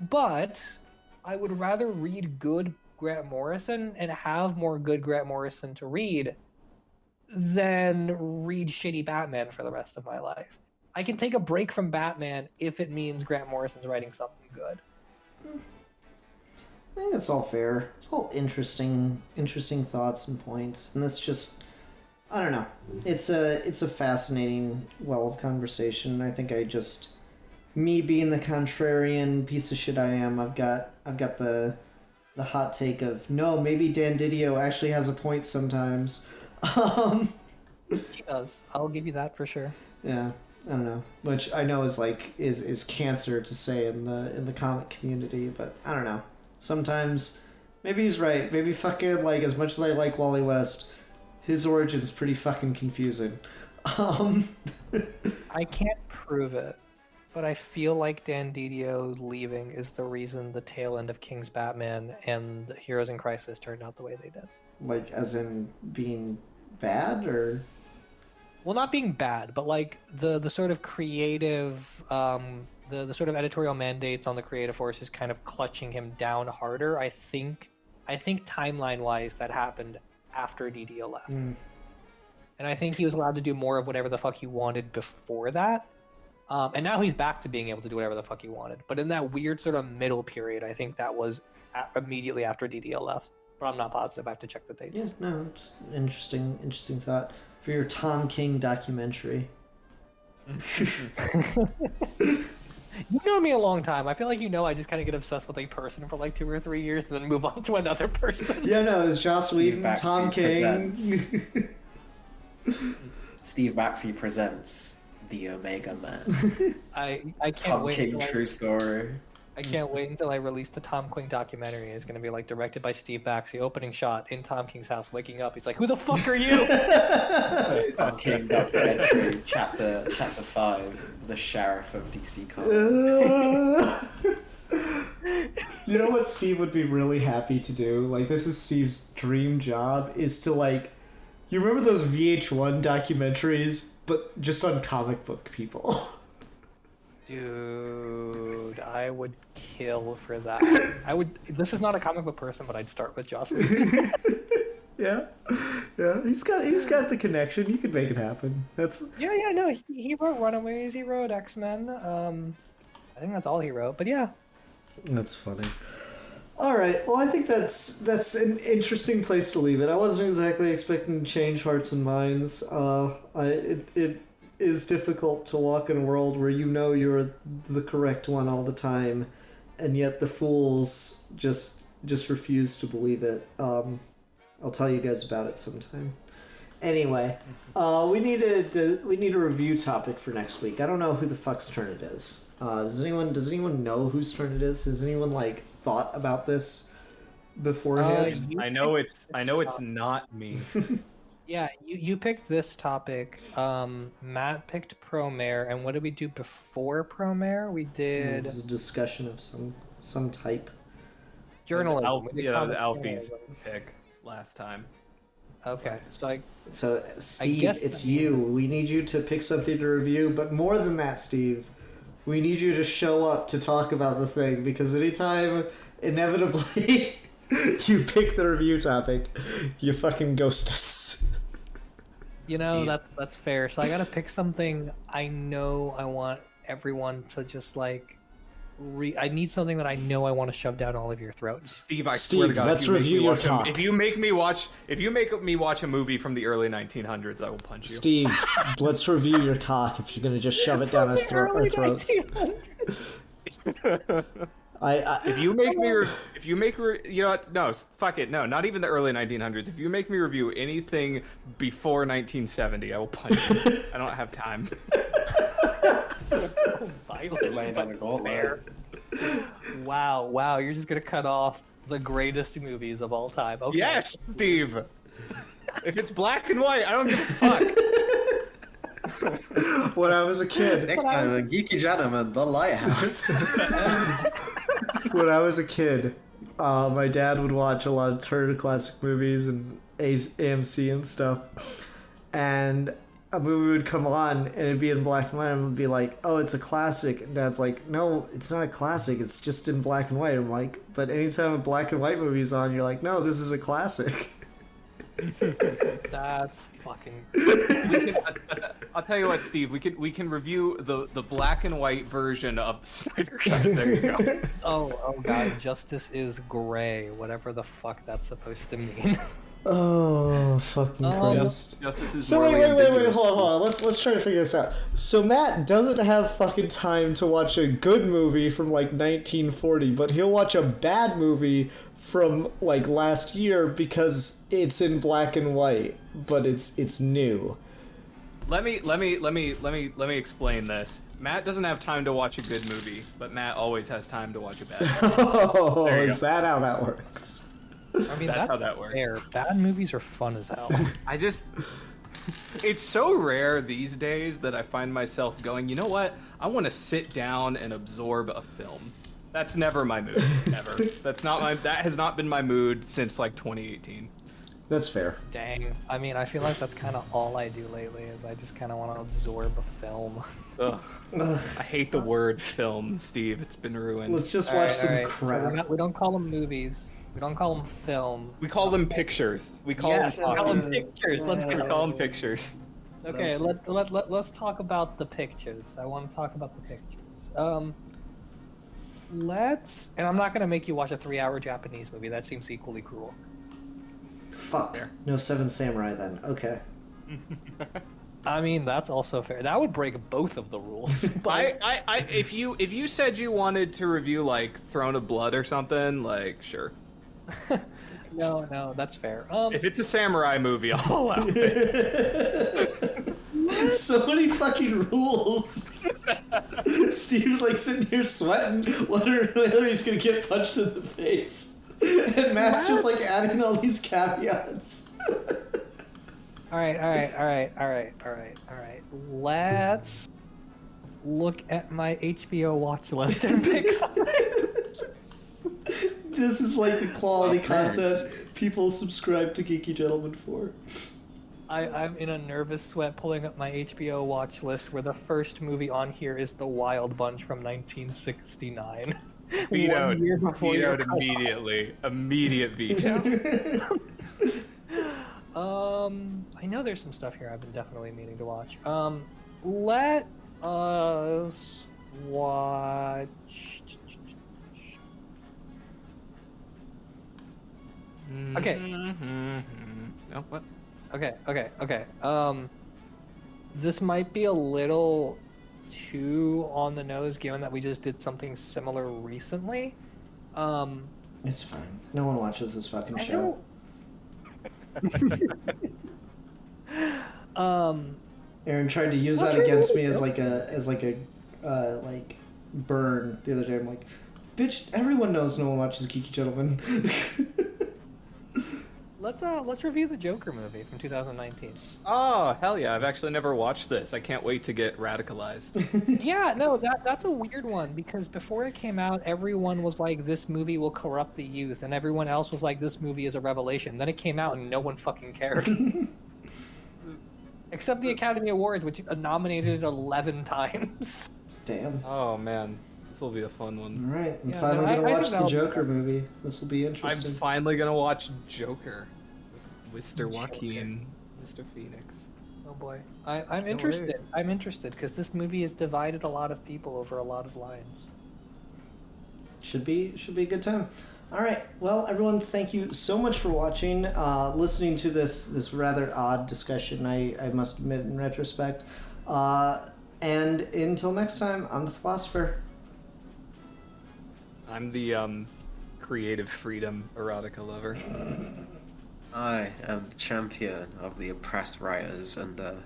Speaker 5: but I would rather read good Grant Morrison and have more good Grant Morrison to read than read shitty Batman for the rest of my life. I can take a break from Batman if it means Grant Morrison's writing something good.
Speaker 2: I think that's all fair. It's all interesting thoughts and points, and that's just, I don't know. It's a fascinating well of conversation. I think me being the contrarian piece of shit I am, I've got the hot take of no, maybe Dan Didio actually has a point sometimes.
Speaker 5: He does. I'll give you that for sure.
Speaker 2: Yeah. I don't know, which I know is cancer to say in the comic community, but I don't know. Sometimes maybe he's right. Maybe fucking like as much as I like Wally West, his origin's pretty fucking confusing.
Speaker 5: I can't prove it, but I feel like Dan Didio leaving is the reason the tail end of King's Batman and Heroes in Crisis turned out the way they did.
Speaker 2: Like as in being bad or.
Speaker 5: Well, not being bad, but like the sort of creative, the sort of editorial mandates on the creative force is kind of clutching him down harder. I think timeline-wise that happened after DDO left. And I think he was allowed to do more of whatever the fuck he wanted before that. And now he's back to being able to do whatever the fuck he wanted. But in that weird sort of middle period, I think that was immediately after DDL left. But I'm not positive. I have to check the dates.
Speaker 2: Yeah, no, just interesting thought for your Tom King documentary.
Speaker 5: You know me a long time. I feel like I just kind of get obsessed with a person for like 2 or 3 years and then move on to another person.
Speaker 2: Yeah, no, it's Joss Whedon,
Speaker 6: Baxter
Speaker 2: Tom King.
Speaker 6: presents- Steve Baxi presents The Omega Man.
Speaker 5: I can't
Speaker 6: Tom
Speaker 5: wait.
Speaker 6: King true story.
Speaker 5: I can't wait until I release the Tom King documentary. It's going to be like directed by Steve Baxi. Opening shot in Tom King's house, waking up. He's like, "Who the fuck are you?"
Speaker 6: Tom King documentary, chapter 5, The Sheriff of DC Comics.
Speaker 2: You know what Steve would be really happy to do? Like, this is Steve's dream job, is to, like... You remember those VH1 documentaries, but just on comic book people?
Speaker 5: Dude, I would kill for that. This is not a comic book person, but I'd start with Joss Whedon.
Speaker 2: Yeah. He's got the connection. You could make it happen. That's...
Speaker 5: Yeah, no, he wrote Runaways, he wrote X-Men. I think that's all he wrote, but yeah.
Speaker 2: That's funny. All right. Well, I think that's an interesting place to leave it. I wasn't exactly expecting to change hearts and minds. It is difficult to walk in a world where you know you're the correct one all the time, and yet the fools just refuse to believe it. I'll tell you guys about it sometime. Anyway, we need a review topic for next week. I don't know who the fuck's turn it is. Does anyone know whose turn it is? Has anyone like thought about this beforehand?
Speaker 3: I know it's not me.
Speaker 5: Yeah, you picked this topic. Matt picked Promare, and what did we do before Promare? We did
Speaker 2: It was a discussion of some type.
Speaker 5: journalism.
Speaker 3: The Alfie's pick last time.
Speaker 5: Okay,
Speaker 2: So Steve,
Speaker 5: guess
Speaker 2: it's
Speaker 5: that
Speaker 2: you. We need you to pick something to review, but more than that, Steve, we need you to show up to talk about the thing, because anytime, inevitably, you pick the review topic, you fucking ghost us.
Speaker 5: that's fair. So I gotta pick something I know I want everyone to just like. I need something that I know I want to shove down all of your throats.
Speaker 3: Steve, I swear to God,
Speaker 2: let's review your cock.
Speaker 3: If you make me watch a movie from the ery 1900s, I will punch you.
Speaker 2: Steve, let's review your cock if you're gonna just shove it down our throats.
Speaker 3: If you make me, you know what? No, fuck it. No, not even the early 1900s. If you make me review anything before 1970, I will punch you. I don't have time.
Speaker 5: So violent,
Speaker 6: Laying on
Speaker 5: but
Speaker 6: a gauntlet.
Speaker 5: fair. Wow, you're just gonna cut off the greatest movies of all time. Okay.
Speaker 3: Yes, Steve. If it's black and white, I don't give a fuck.
Speaker 2: When I was a kid,
Speaker 6: Next time on Geeky Gentleman, The Lighthouse.
Speaker 2: when I was a kid, my dad would watch a lot of Turner Classic Movies and AMC and stuff, and a movie would come on and it'd be in black and white, and would be like, "Oh, it's a classic." And Dad's like, "No, it's not a classic. It's just in black and white." I'm like, "But anytime a black and white movie's on, you're like, no, this is a classic."
Speaker 5: That's fucking.
Speaker 3: I'll tell you what, Steve. We can review the black and white version of the Snyder Cut. There you go.
Speaker 5: Oh god, justice is gray, whatever the fuck that's supposed to mean.
Speaker 2: Oh, fucking Christ.
Speaker 3: Justice is
Speaker 2: So
Speaker 3: morally
Speaker 2: wait,
Speaker 3: ambiguous.
Speaker 2: hold on. Let's try to figure this out. So Matt doesn't have fucking time to watch a good movie from like 1940, but he'll watch a bad movie from like last year because it's in black and white, but it's new.
Speaker 3: Let me explain this. Matt doesn't have time to watch a good movie, but Matt always has time to watch a bad movie.
Speaker 2: Oh,
Speaker 3: There you
Speaker 2: is
Speaker 3: go.
Speaker 2: that how that works?
Speaker 5: I mean,
Speaker 3: That's how that works.
Speaker 5: fair. Bad movies are fun as hell.
Speaker 3: It's so rare these days that I find myself going, you know what? I want to sit down and absorb a film. That's never my mood, ever. That has not been my mood since like 2018.
Speaker 2: That's fair.
Speaker 5: Dang. I mean, I feel like that's kind of all I do lately. Is I just kind of want to absorb a film.
Speaker 3: Ugh. I hate the word film, Steve. It's been ruined.
Speaker 2: Let's just watch some
Speaker 5: So
Speaker 2: crap.
Speaker 5: we don't call them movies. We don't call them film.
Speaker 3: We call them pictures. We call
Speaker 5: Yes,
Speaker 3: them
Speaker 5: we call them
Speaker 3: talkies.
Speaker 5: pictures. Let's
Speaker 3: We
Speaker 5: go.
Speaker 3: call them pictures.
Speaker 5: Okay, let's talk about the pictures. I want to talk about the pictures. And I'm not gonna make you watch a 3-hour Japanese movie. That seems equally cruel.
Speaker 2: Fuck.
Speaker 3: Fair.
Speaker 2: No Seven Samurai then. Okay.
Speaker 5: I mean, that's also fair. That would break both of the rules. But
Speaker 3: If you said you wanted to review like Throne of Blood or something, like sure.
Speaker 5: no, that's fair.
Speaker 3: If it's a samurai movie, I'll allow it.
Speaker 2: So many fucking rules. Steve's like sitting here sweating, wondering whether he's gonna get punched in the face. And Matt's just like adding all these caveats.
Speaker 5: All right. Let's look at my HBO watch list and pick something.
Speaker 2: This is like a quality contest people subscribe to Geeky Gentlemen for.
Speaker 5: I'm in a nervous sweat pulling up my HBO watch list where the first movie on here is The Wild Bunch from 1969.
Speaker 3: Vetoed.
Speaker 5: 1 year before your
Speaker 3: Vetoed immediately. Immediate veto.
Speaker 5: I know there's some stuff here I've been definitely meaning to watch. Let us watch. Okay.
Speaker 3: Oh, what?
Speaker 5: Okay. This might be a little too on the nose, given that we just did something similar recently.
Speaker 2: It's fine. No one watches this fucking show. Aaron tried to use that against me as like a burn the other day. I'm like, bitch, everyone knows no one watches Geeky Gentlemen.
Speaker 5: Let's review the Joker movie from 2019.
Speaker 3: Oh, hell yeah. I've actually never watched this. I can't wait to get radicalized.
Speaker 5: Yeah, no, that's a weird one because before it came out, everyone was like, this movie will corrupt the youth, and everyone else was like, this movie is a revelation. Then it came out and no one fucking cared. Except the Academy Awards, which nominated it 11 times.
Speaker 2: Damn.
Speaker 3: Oh, man. This will be a fun one.
Speaker 2: All right, I'm
Speaker 5: Yeah,
Speaker 2: finally
Speaker 5: no,
Speaker 2: gonna
Speaker 5: I
Speaker 2: watch
Speaker 5: think
Speaker 2: the
Speaker 5: that'll be
Speaker 2: Joker
Speaker 5: fun.
Speaker 2: movie. This will be
Speaker 3: I'm
Speaker 2: interesting.
Speaker 3: finally going to watch Joker with Mr. Joaquin, Mr. Phoenix.
Speaker 5: Oh boy, I'm
Speaker 3: Can't
Speaker 5: interested.
Speaker 3: wait.
Speaker 5: I'm interested because this movie has divided a lot of people over a lot of lines.
Speaker 2: Should be a good time. All right, well, everyone, thank you so much for watching, listening to this rather odd discussion. I must admit, in retrospect. And until next time, I'm the philosopher.
Speaker 3: I'm the creative freedom erotica lover.
Speaker 4: I am the champion of the oppressed writers under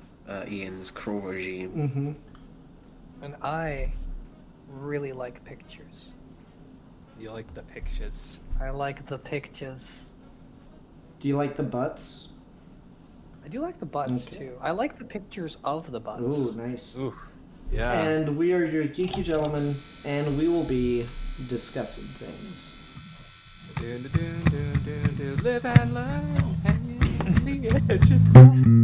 Speaker 4: Ian's cruel regime.
Speaker 2: Mm-hmm.
Speaker 5: And I really like pictures.
Speaker 3: You like the pictures.
Speaker 5: I like the pictures.
Speaker 2: Do you like the butts?
Speaker 5: I do like the butts
Speaker 2: Okay.
Speaker 5: too. I like the pictures of the butts.
Speaker 2: Ooh, nice.
Speaker 3: Ooh, yeah.
Speaker 2: And we are your Geeky Gentlemen, and we will be discussing things.
Speaker 3: Live and learn, hanging on the edge of time.